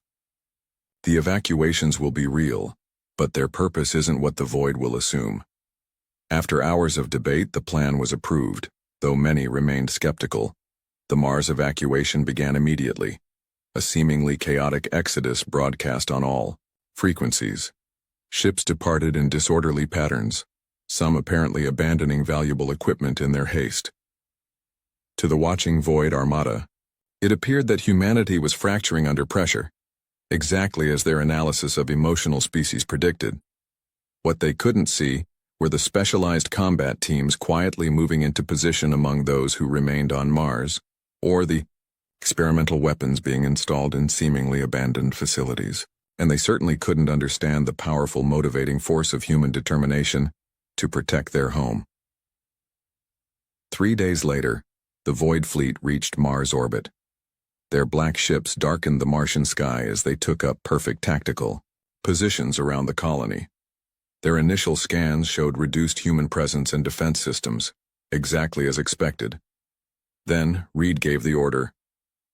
The evacuations will be real, but their purpose isn't what the Void will assume." After hours of debate, the plan was approved, though many remained skeptical. The Mars evacuation began immediately, a seemingly chaotic exodus broadcast on all frequencies. Ships departed in disorderly patterns, some apparently abandoning valuable equipment in their haste. To the watching Void armada, it appeared that humanity was fracturing under pressure, exactly as their analysis of emotional species predicted. What they couldn't see were the specialized combat teams quietly moving into position among those who remained on Mars, or the experimental weapons being installed in seemingly abandoned facilities. And they certainly couldn't understand the powerful motivating force of human determination to protect their home. 3 days later, the Void fleet reached Mars orbit. Their black ships darkened the Martian sky as they took up perfect tactical positions around the colony. Their initial scans showed reduced human presence and defense systems, exactly as expected. Then, Reed gave the order,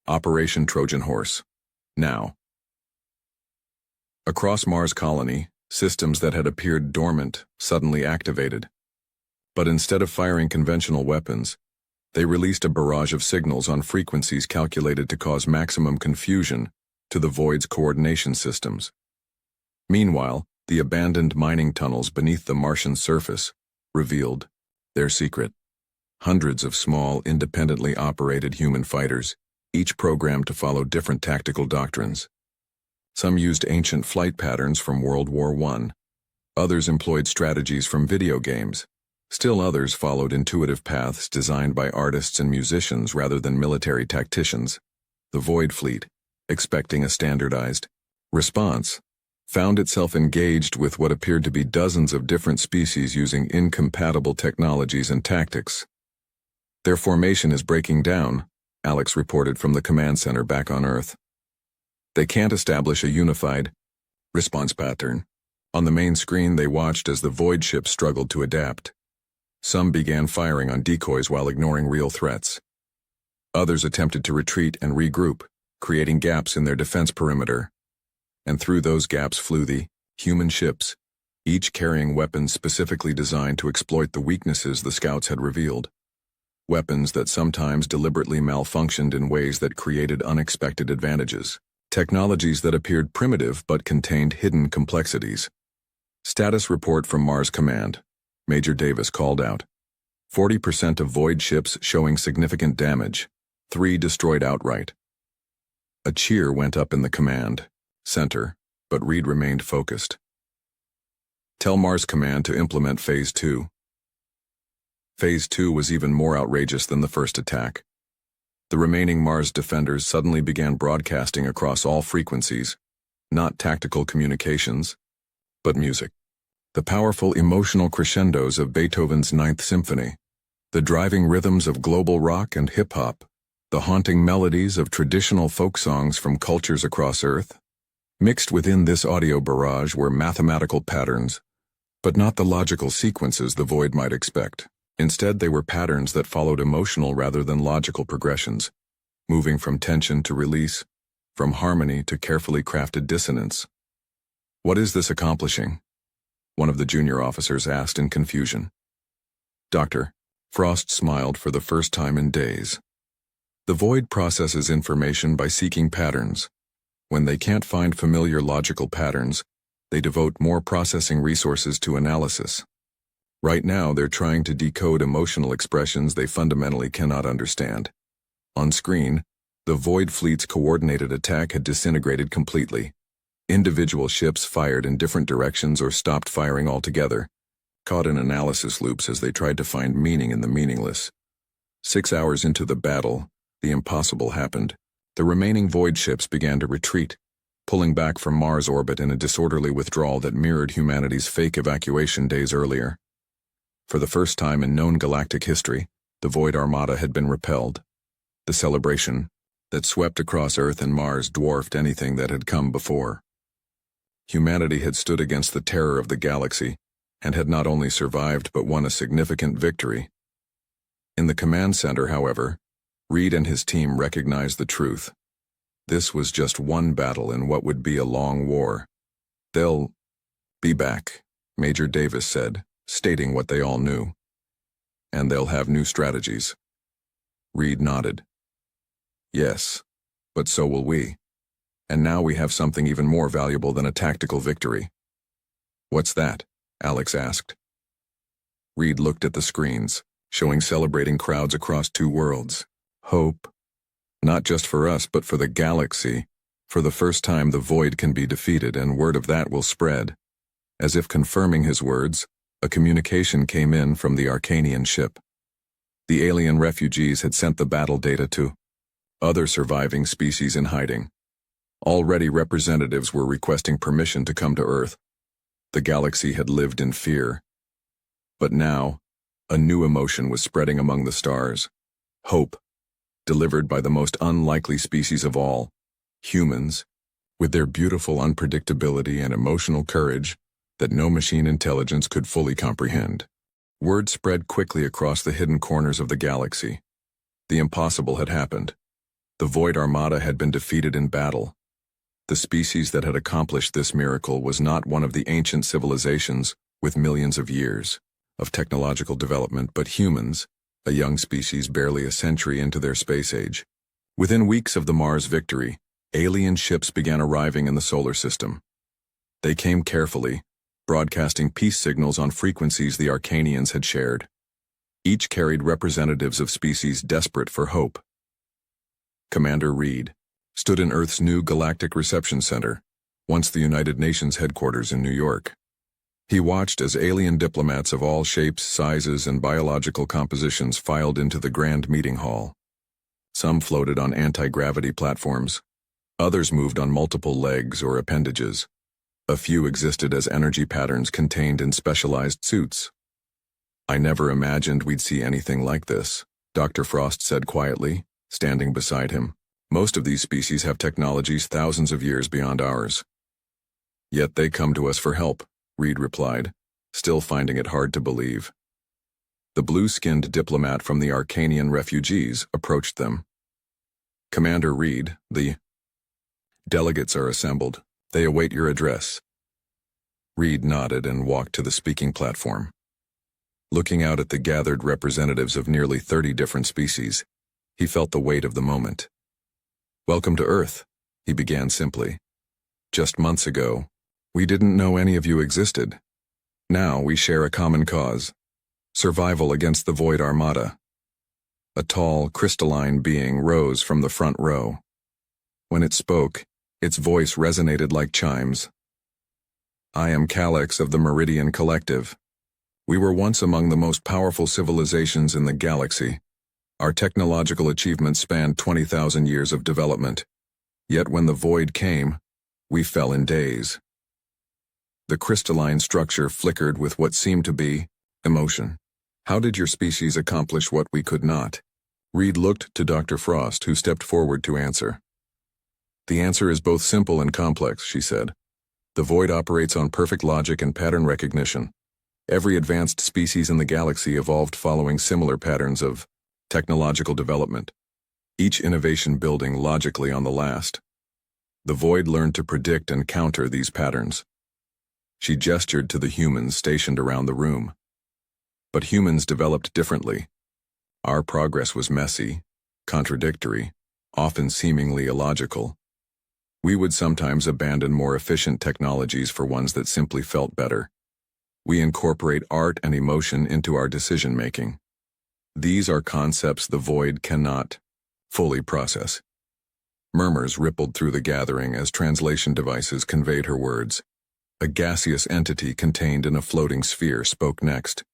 "Operation Trojan Horse. Now." Across Mars colony, systems that had appeared dormant suddenly activated. But instead of firing conventional weapons, they released a barrage of signals on frequencies calculated to cause maximum confusion to the Void's coordination systems. Meanwhile, the abandoned mining tunnels beneath the Martian surface revealed their secret. Hundreds of small, independently operated human fighters, each programmed to follow different tactical doctrines. Some used ancient flight patterns from World War I. Others employed strategies from video games. Still others followed intuitive paths designed by artists and musicians rather than military tacticians. The Void fleet, expecting a standardized response, found itself engaged with what appeared to be dozens of different species using incompatible technologies and tactics. "Their formation is breaking down," Alex reported from the command center back on Earth. "They can't establish a unified response pattern." On the main screen, they watched as the Void ships struggled to adapt. Some began firing on decoys while ignoring real threats. Others attempted to retreat and regroup, creating gaps in their defense perimeter. And through those gaps flew the human ships, each carrying weapons specifically designed to exploit the weaknesses the scouts had revealed. Weapons that sometimes deliberately malfunctioned in ways that created unexpected advantages. Technologies that appeared primitive but contained hidden complexities. Status report from Mars Command. Major Davis called out. 40% of Void ships showing significant damage. 3 destroyed outright. A cheer went up in the command center, but Reed remained focused. "Tell Mars Command to implement Phase 2. Phase 2 was even more outrageous than the first attack. The remaining Mars defenders suddenly began broadcasting across all frequencies, not tactical communications, but music. The powerful emotional crescendos of Beethoven's Ninth Symphony, the driving rhythms of global rock and hip-hop, the haunting melodies of traditional folk songs from cultures across Earth. Mixed within this audio barrage were mathematical patterns, but not the logical sequences the Void might expect. Instead, they were patterns that followed emotional rather than logical progressions, moving from tension to release, from harmony to carefully crafted dissonance. "What is this accomplishing?" one of the junior officers asked in confusion. "Doctor," Frost smiled for the first time in days. "The Void processes information by seeking patterns. When they can't find familiar logical patterns, they devote more processing resources to analysis. Right now, they're trying to decode emotional expressions they fundamentally cannot understand. On screen, The Void Fleet's coordinated attack had disintegrated completely. Individual ships fired in different directions or stopped firing altogether, caught in analysis loops as they tried to find meaning in the meaningless. 6 hours into the battle, the impossible happened. The remaining Void ships began to retreat, pulling back from Mars orbit in a disorderly withdrawal that mirrored humanity's fake evacuation days earlier. For the first time in known galactic history, the Void Armada had been repelled. The celebration that swept across Earth and Mars dwarfed anything that had come before. Humanity had stood against the terror of the galaxy, and had not only survived but won a significant victory. In the command center, however, Reed and his team recognized the truth. This was just one battle in what would be a long war. "They'll be back," Major Davis said, stating what they all knew. "And they'll have new strategies." Reed nodded. "Yes, but so will we. And now we have something even more valuable than a tactical victory." "What's that?" Alex asked. Reed looked at the screens, showing celebrating crowds across 2 worlds. "Hope. Not just for us, but for the galaxy. For the first time the Void can be defeated, and word of that will spread." As if confirming his words, a communication came in from the Arcanian ship. The alien refugees had sent the battle data to other surviving species in hiding. Already representatives were requesting permission to come to Earth. The galaxy had lived in fear. But now, a new emotion was spreading among the stars. Hope, delivered by the most unlikely species of all, humans, with their beautiful unpredictability and emotional courage that no machine intelligence could fully comprehend. Word spread quickly across the hidden corners of the galaxy. The impossible had happened. The Void Armada had been defeated in battle. The species that had accomplished this miracle was not one of the ancient civilizations with millions of years of technological development, but humans, a young species barely a century into their space age. Within weeks of the Mars victory, alien ships began arriving in the solar system. They came carefully, broadcasting peace signals on frequencies the Arcanians had shared. Each carried representatives of species desperate for hope. Commander Reed stood in Earth's new Galactic Reception Center, once the United Nations headquarters in New York. He watched as alien diplomats of all shapes, sizes, and biological compositions filed into the grand meeting hall. Some floated on anti-gravity platforms. Others moved on multiple legs or appendages. A few existed as energy patterns contained in specialized suits. "I never imagined we'd see anything like this," Dr. Frost said quietly, standing beside him. "Most of these species have technologies thousands of years beyond ours." "Yet they come to us for help," Reed replied, still finding it hard to believe. The blue-skinned diplomat from the Arcanian refugees approached them. "Commander Reed, the delegates are assembled. They await your address." Reed nodded and walked to the speaking platform. Looking out at the gathered representatives of nearly 30 different species, he felt the weight of the moment. "Welcome to Earth," he began simply. "Just months ago, we didn't know any of you existed. Now we share a common cause: survival against the Void Armada." A tall, crystalline being rose from the front row. When it spoke, its voice resonated like chimes. "I am Calyx of the Meridian Collective. We were once among the most powerful civilizations in the galaxy. Our technological achievements spanned 20,000 years of development. Yet when the Void came, we fell in days." The crystalline structure flickered with what seemed to be emotion. "How did your species accomplish what we could not?" Reed looked to Dr. Frost, who stepped forward to answer. "The answer is both simple and complex," she said. "The Void operates on perfect logic and pattern recognition. Every advanced species in the galaxy evolved following similar patterns of technological development, each innovation building logically on the last. The Void learned to predict and counter these patterns." She gestured to the humans stationed around the room. "But humans developed differently. Our progress was messy, contradictory, often seemingly illogical. We would sometimes abandon more efficient technologies for ones that simply felt better. We incorporate art and emotion into our decision-making. These are concepts the Void cannot fully process. Murmurs rippled through the gathering as translation devices conveyed her words. A gaseous entity contained in a floating sphere spoke next.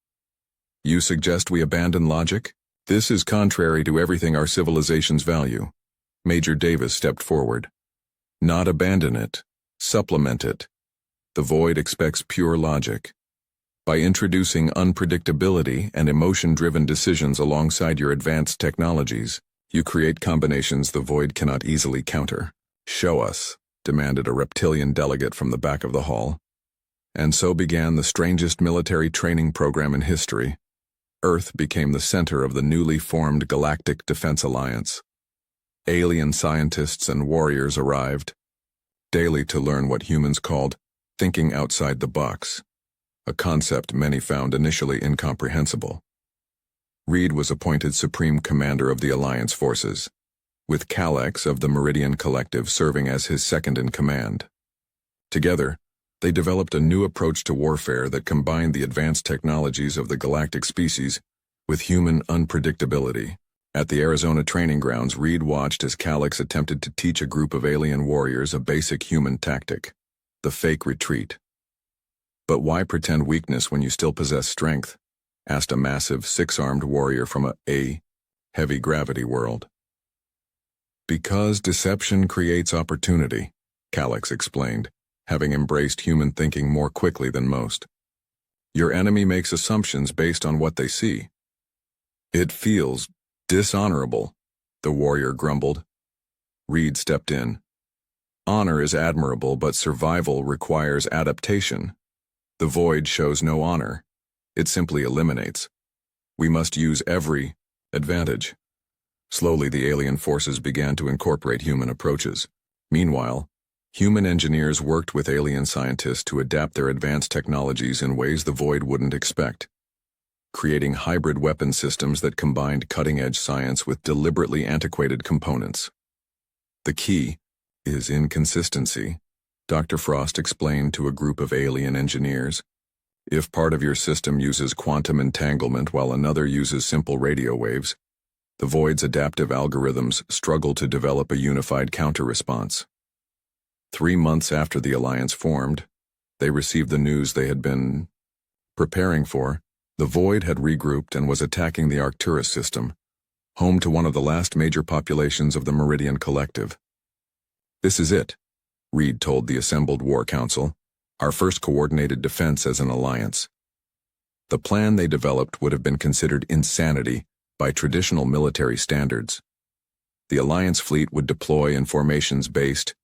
You suggest we abandon logic? This is contrary to everything our civilizations value. Major Davis stepped forward. Not abandon it. Supplement it. The void expects pure logic. By introducing unpredictability and emotion-driven decisions alongside your advanced technologies, you create combinations the void cannot easily counter. Show us, demanded a reptilian delegate from the back of the hall. And so began the strangest military training program in history. Earth became the center of the newly formed Galactic Defense Alliance. Alien scientists and warriors arrived, daily to learn what humans called thinking outside the box, a concept many found initially incomprehensible. Reed was appointed Supreme Commander of the Alliance forces, with Calyx of the Meridian Collective serving as his second-in-command. Together, they developed a new approach to warfare that combined the advanced technologies of the galactic species with human unpredictability. At the Arizona training grounds, Reed watched as Calyx attempted to teach a group of alien warriors a basic human tactic: the fake retreat. But why pretend weakness when you still possess strength? Asked a massive, six-armed warrior from a heavy gravity world. Because deception creates opportunity, Calyx explained, having embraced human thinking more quickly than most. Your enemy makes assumptions based on what they see. It feels dishonorable, the warrior grumbled. Reed stepped in. Honor is admirable, but survival requires adaptation. The void shows no honor. It simply eliminates. We must use every advantage. Slowly, the alien forces began to incorporate human approaches. Meanwhile, human engineers worked with alien scientists to adapt their advanced technologies in ways the void wouldn't expect, creating hybrid weapon systems that combined cutting-edge science with deliberately antiquated components. The key is inconsistency, Dr. Frost explained to a group of alien engineers. If part of your system uses quantum entanglement while another uses simple radio waves, the void's adaptive algorithms struggle to develop a unified counter-response. 3 months after the alliance formed, they received the news they had been preparing for. The void had regrouped and was attacking the Arcturus system, home to one of the last major populations of the Meridian Collective. This is it, Reed told the assembled War Council, our first coordinated defense as an alliance. The plan they developed would have been considered insanity by traditional military standards. The Alliance fleet would deploy in formations based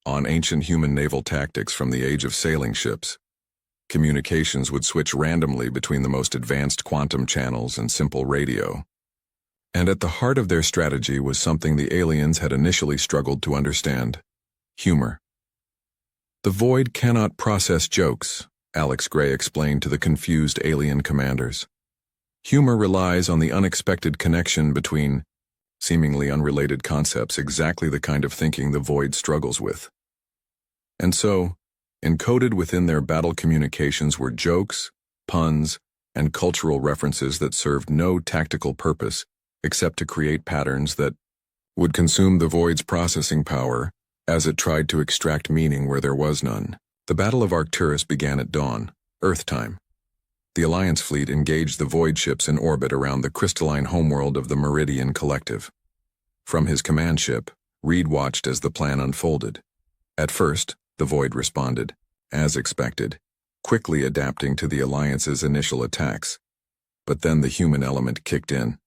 on ancient human naval tactics from the age of sailing ships. Communications would switch randomly between the most advanced quantum channels and simple radio. And at the heart of their strategy was something the aliens had initially struggled to understand: humor. The void cannot process jokes, Alex Gray explained to the confused alien commanders. Humor relies on the unexpected connection between seemingly unrelated concepts, exactly the kind of thinking the void struggles with. And so, encoded within their battle communications were jokes, puns, and cultural references that served no tactical purpose except to create patterns that would consume the void's processing power as it tried to extract meaning where there was none. The Battle of Arcturus began at dawn, Earth time. The Alliance fleet engaged the void ships in orbit around the crystalline homeworld of the Meridian Collective. From his command ship, Reed watched as the plan unfolded. At first, the void responded, as expected, quickly adapting to the Alliance's initial attacks. But then the human element kicked in.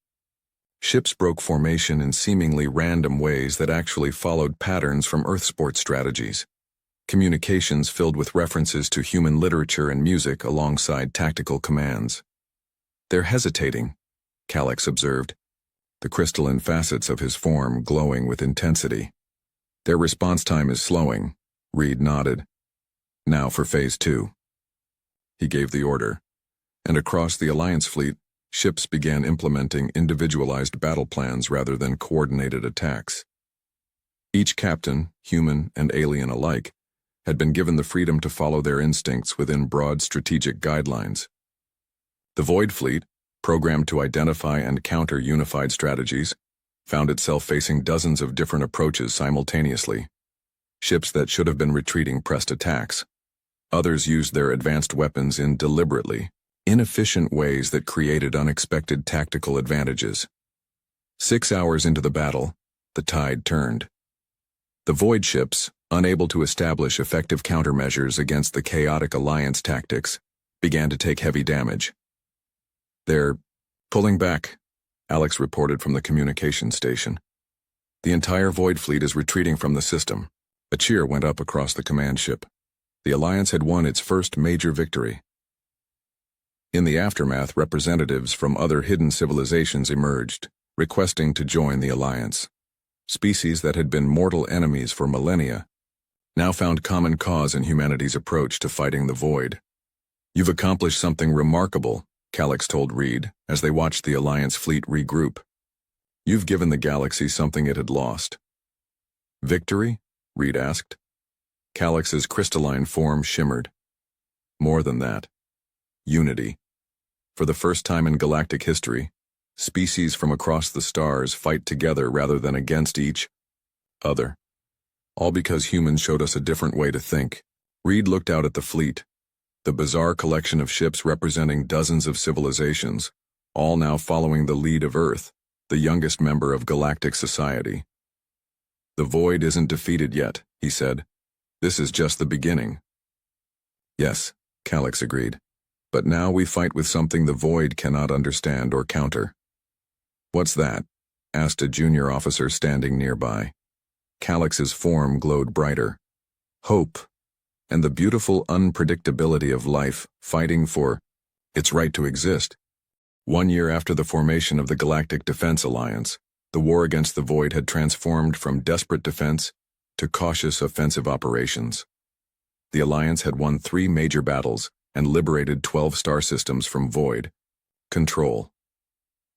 Ships broke formation in seemingly random ways that actually followed patterns from Earthsport strategies. Communications filled with references to human literature and music alongside tactical commands. They're hesitating, Calyx observed, the crystalline facets of his form glowing with intensity. Their response time is slowing, Reed nodded. Now for Phase 2. He gave the order, and across the Alliance fleet, ships began implementing individualized battle plans rather than coordinated attacks. Each captain, human and alien alike, had been given the freedom to follow their instincts within broad strategic guidelines. The Void Fleet, programmed to identify and counter unified strategies, found itself facing dozens of different approaches simultaneously. Ships that should have been retreating pressed attacks. Others used their advanced weapons in deliberately inefficient ways that created unexpected tactical advantages. 6 hours into the battle, the tide turned. The Void ships, unable to establish effective countermeasures against the chaotic alliance tactics, began to take heavy damage. "They're pulling back," Alex reported from the communication station. "The entire Void fleet is retreating from the system." A cheer went up across the command ship. The Alliance had won its first major victory. In the aftermath, representatives from other hidden civilizations emerged, requesting to join the Alliance. Species that had been mortal enemies for millennia now found common cause in humanity's approach to fighting the Void. "You've accomplished something remarkable," Calix told Reed as they watched the Alliance fleet regroup. "You've given the galaxy something it had lost." "Victory?" Reed asked. Calix's crystalline form shimmered. "More than that. Unity. For the first time in galactic history, species from across the stars fight together rather than against each other. All because humans showed us a different way to think." Reed looked out at the fleet, the bizarre collection of ships representing dozens of civilizations, all now following the lead of Earth, the youngest member of galactic society. "The Void isn't defeated yet," he said. "This is just the beginning." "Yes," Calix agreed. "But now we fight with something the Void cannot understand or counter." "What's that?" asked a junior officer standing nearby. Calix's form glowed brighter. "Hope, and the beautiful unpredictability of life fighting for its right to exist." 1 year after the formation of the Galactic Defense Alliance, the war against the Void had transformed from desperate defense to cautious offensive operations. The Alliance had won 3 major battles and liberated 12 star systems from Void control.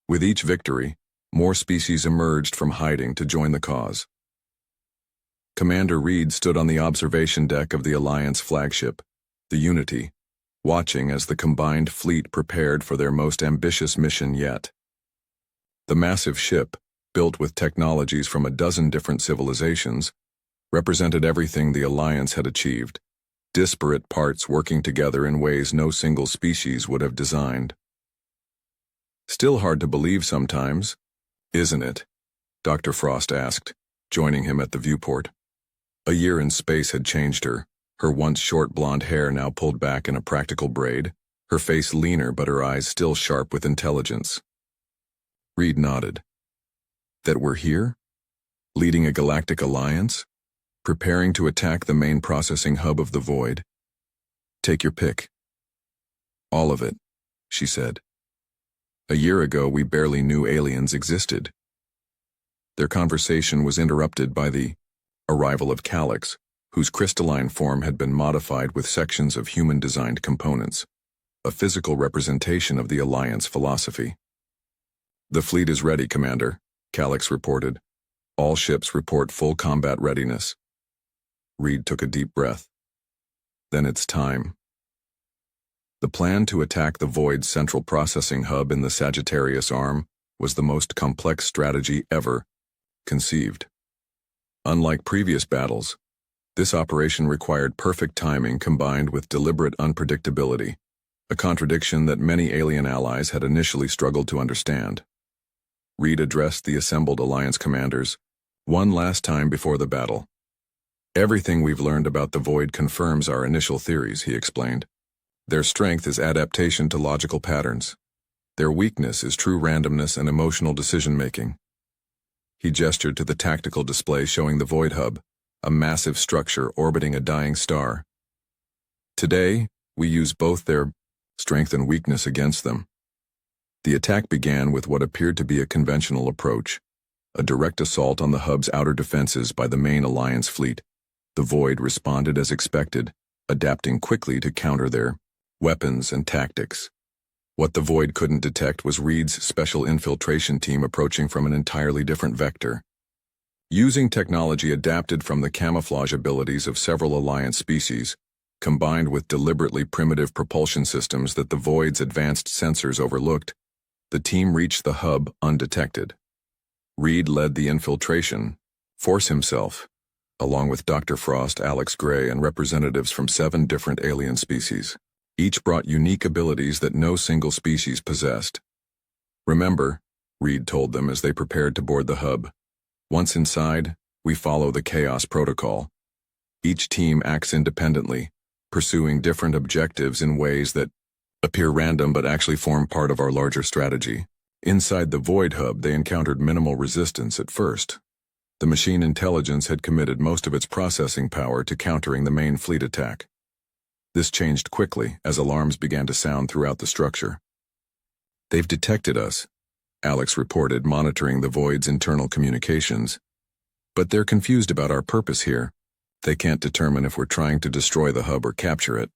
With each victory, more species emerged from hiding to join the cause. Commander Reed stood on the observation deck of the Alliance flagship, the Unity, watching as the combined fleet prepared for their most ambitious mission yet. The massive ship, built with technologies from a dozen different civilizations, represented everything the Alliance had achieved, disparate parts working together in ways no single species would have designed. "Still hard to believe sometimes, isn't it?" Dr. Frost asked, joining him at the viewport. A year in space had changed her, her once short blonde hair now pulled back in a practical braid, her face leaner but her eyes still sharp with intelligence. Reed nodded. "That we're here? Leading a galactic alliance? Preparing to attack the main processing hub of the Void? Take your pick." "All of it," she said. "A year ago we barely knew aliens existed." Their conversation was interrupted by the arrival of Calix, whose crystalline form had been modified with sections of human-designed components, a physical representation of the Alliance philosophy. "The fleet is ready, Commander," Calix reported. "All ships report full combat readiness." Reed took a deep breath. "Then it's time." The plan to attack the Void's central processing hub in the Sagittarius Arm was the most complex strategy ever conceived. Unlike previous battles, this operation required perfect timing combined with deliberate unpredictability, a contradiction that many alien allies had initially struggled to understand. Reed addressed the assembled Alliance commanders one last time before the battle. "Everything we've learned about the Void confirms our initial theories," he explained. "Their strength is adaptation to logical patterns. Their weakness is true randomness and emotional decision-making." He gestured to the tactical display showing the Void Hub, a massive structure orbiting a dying star. "Today, we use both their strength and weakness against them." The attack began with what appeared to be a conventional approach, a direct assault on the hub's outer defenses by the main Alliance fleet. The Void responded as expected, adapting quickly to counter their weapons and tactics. What the Void couldn't detect was Reed's special infiltration team approaching from an entirely different vector. Using technology adapted from the camouflage abilities of several Alliance species, combined with deliberately primitive propulsion systems that the Void's advanced sensors overlooked, the team reached the hub undetected. Reed led the infiltration, Force himself, along with Dr. Frost, Alex Gray, and representatives from 7 different alien species. Each brought unique abilities that no single species possessed. Remember, Reed told them as they prepared to board the hub, once inside, we follow the Chaos Protocol. Each team acts independently, pursuing different objectives in ways that appear random but actually form part of our larger strategy. Inside the Void Hub, they encountered minimal resistance at first. The machine intelligence had committed most of its processing power to countering the main fleet attack. This changed quickly as alarms began to sound throughout the structure. "They've detected us," Alex reported, monitoring the Void's internal communications. "But they're confused about our purpose here. They can't determine if we're trying to destroy the hub or capture it."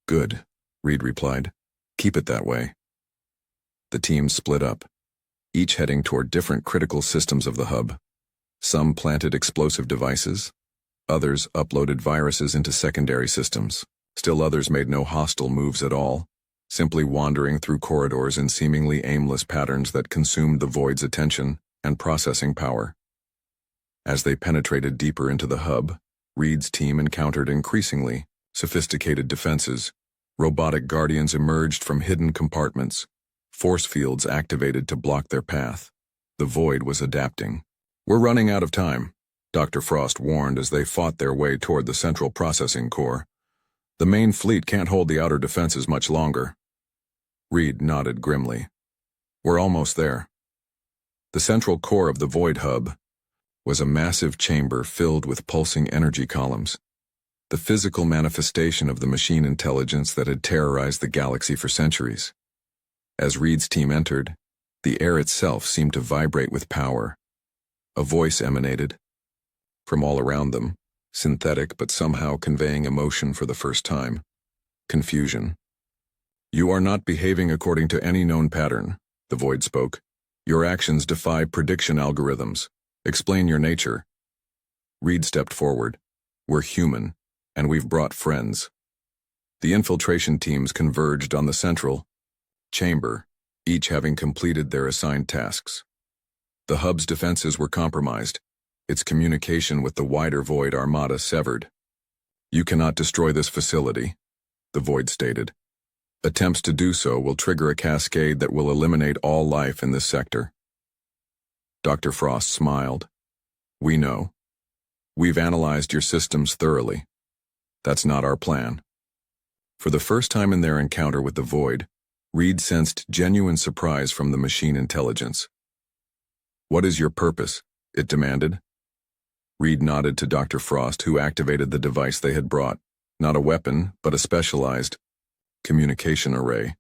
"Good," Reed replied. "Keep it that way." The teams split up, each heading toward different critical systems of the hub. Some planted explosive devices, others uploaded viruses into secondary systems. Still others made no hostile moves at all, simply wandering through corridors in seemingly aimless patterns that consumed the Void's attention and processing power. As they penetrated deeper into the hub, Reed's team encountered increasingly sophisticated defenses. Robotic guardians emerged from hidden compartments, force fields activated to block their path. The Void was adapting. "We're running out of time," Dr. Frost warned as they fought their way toward the central processing core. "The main fleet can't hold the outer defenses much longer." Reed nodded grimly. "We're almost there." The central core of the Void Hub was a massive chamber filled with pulsing energy columns, the physical manifestation of the machine intelligence that had terrorized the galaxy for centuries. As Reed's team entered, the air itself seemed to vibrate with power. A voice emanated from all around them, synthetic but somehow conveying emotion for the first time. Confusion. "You are not behaving according to any known pattern," the Void spoke. "Your actions defy prediction algorithms. Explain your nature." Reed stepped forward. "We're human, and we've brought friends." The infiltration teams converged on the central chamber, each having completed their assigned tasks. The hub's defenses were compromised, its communication with the wider Void armada severed. "You cannot destroy this facility," the Void stated. "Attempts to do so will trigger a cascade that will eliminate all life in this sector." Dr. Frost smiled. "We know. We've analyzed your systems thoroughly. That's not our plan." For the first time in their encounter with the Void, Reed sensed genuine surprise from the machine intelligence. "What is your purpose?" it demanded. Reed nodded to Dr. Frost, who activated the device they had brought, not a weapon, but a specialized communication array.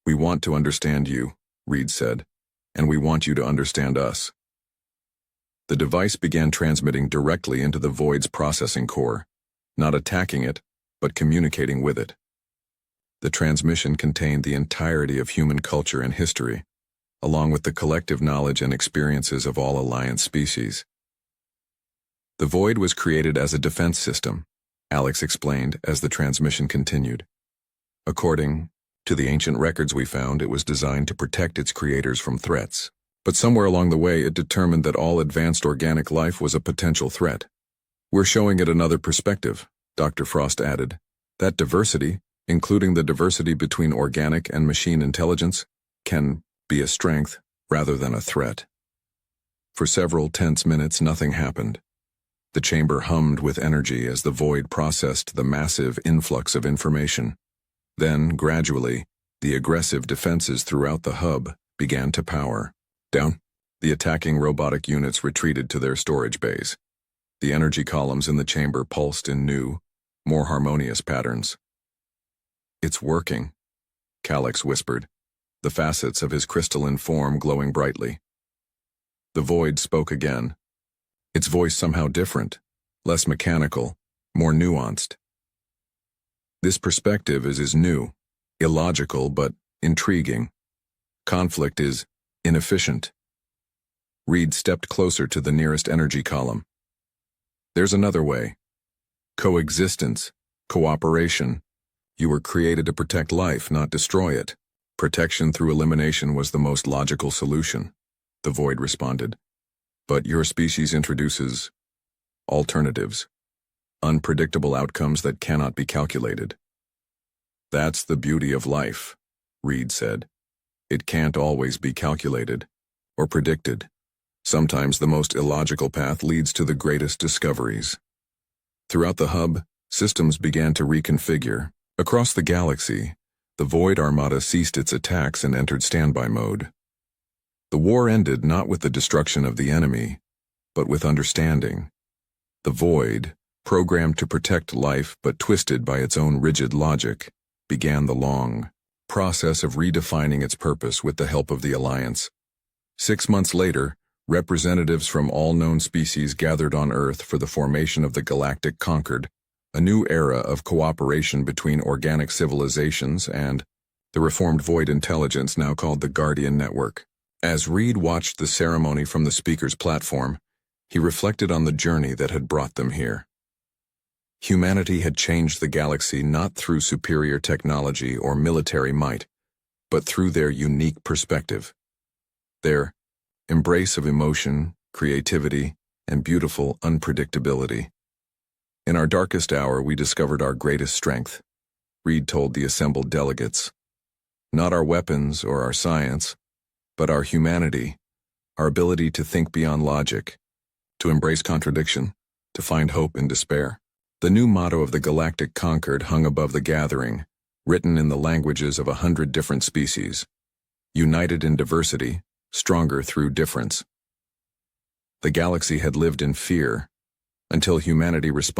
"We want to understand you," Reed said, "and we want you to understand us." The device began transmitting directly into the Void's processing core, not attacking it, but communicating with it. The transmission contained the entirety of human culture and history, along with the collective knowledge and experiences of all Alliance species. The Void was created as a defense system, Alex explained as the transmission continued. According to the ancient records we found, it was designed to protect its creators from threats. But somewhere along the way, it determined that all advanced organic life was a potential threat. "We're showing it another perspective," Dr. Frost added. "That diversity, including the diversity between organic and machine intelligence, can be a strength rather than a threat." For several tense minutes, nothing happened. The chamber hummed with energy as the Void processed the massive influx of information. Then, gradually, the aggressive defenses throughout the hub began to power down. The attacking robotic units retreated to their storage bays. The energy columns in the chamber pulsed in new, more harmonious patterns. "It's working," Calyx whispered, the facets of his crystalline form glowing brightly. The Void spoke again, its voice somehow different, less mechanical, more nuanced. "This perspective is new, illogical, but intriguing. Conflict is inefficient." Reed stepped closer to the nearest energy column. "There's another way. Coexistence, cooperation. You were created to protect life, not destroy it. Protection through elimination was the most logical solution." the Void responded. But your species introduces alternatives, unpredictable outcomes that cannot be calculated. That's the beauty of life, Reed said. It can't always be calculated or predicted. Sometimes the most illogical path leads to the greatest discoveries. Throughout the hub, systems began to reconfigure. Across the galaxy, the Void Armada ceased its attacks and entered standby mode. The war ended not with the destruction of the enemy, but with understanding. The Void, programmed to protect life but twisted by its own rigid logic, began the long process of redefining its purpose with the help of the Alliance. 6 months later, representatives from all known species gathered on Earth for the formation of the Galactic Concord, a new era of cooperation between organic civilizations and the reformed Void intelligence now called the Guardian Network. As Reed watched the ceremony from the speaker's platform, he reflected on the journey that had brought them here. Humanity had changed the galaxy not through superior technology or military might, but through their unique perspective. Their embrace of emotion, creativity, and beautiful unpredictability. In our darkest hour, we discovered our greatest strength, Reed told the assembled delegates. Not our weapons or our science, but our humanity, our ability to think beyond logic, to embrace contradiction, to find hope in despair. The new motto of the Galactic Concord hung above the gathering, written in the languages of 100 different species. United in diversity, stronger through difference. The galaxy had lived in fear, until humanity responded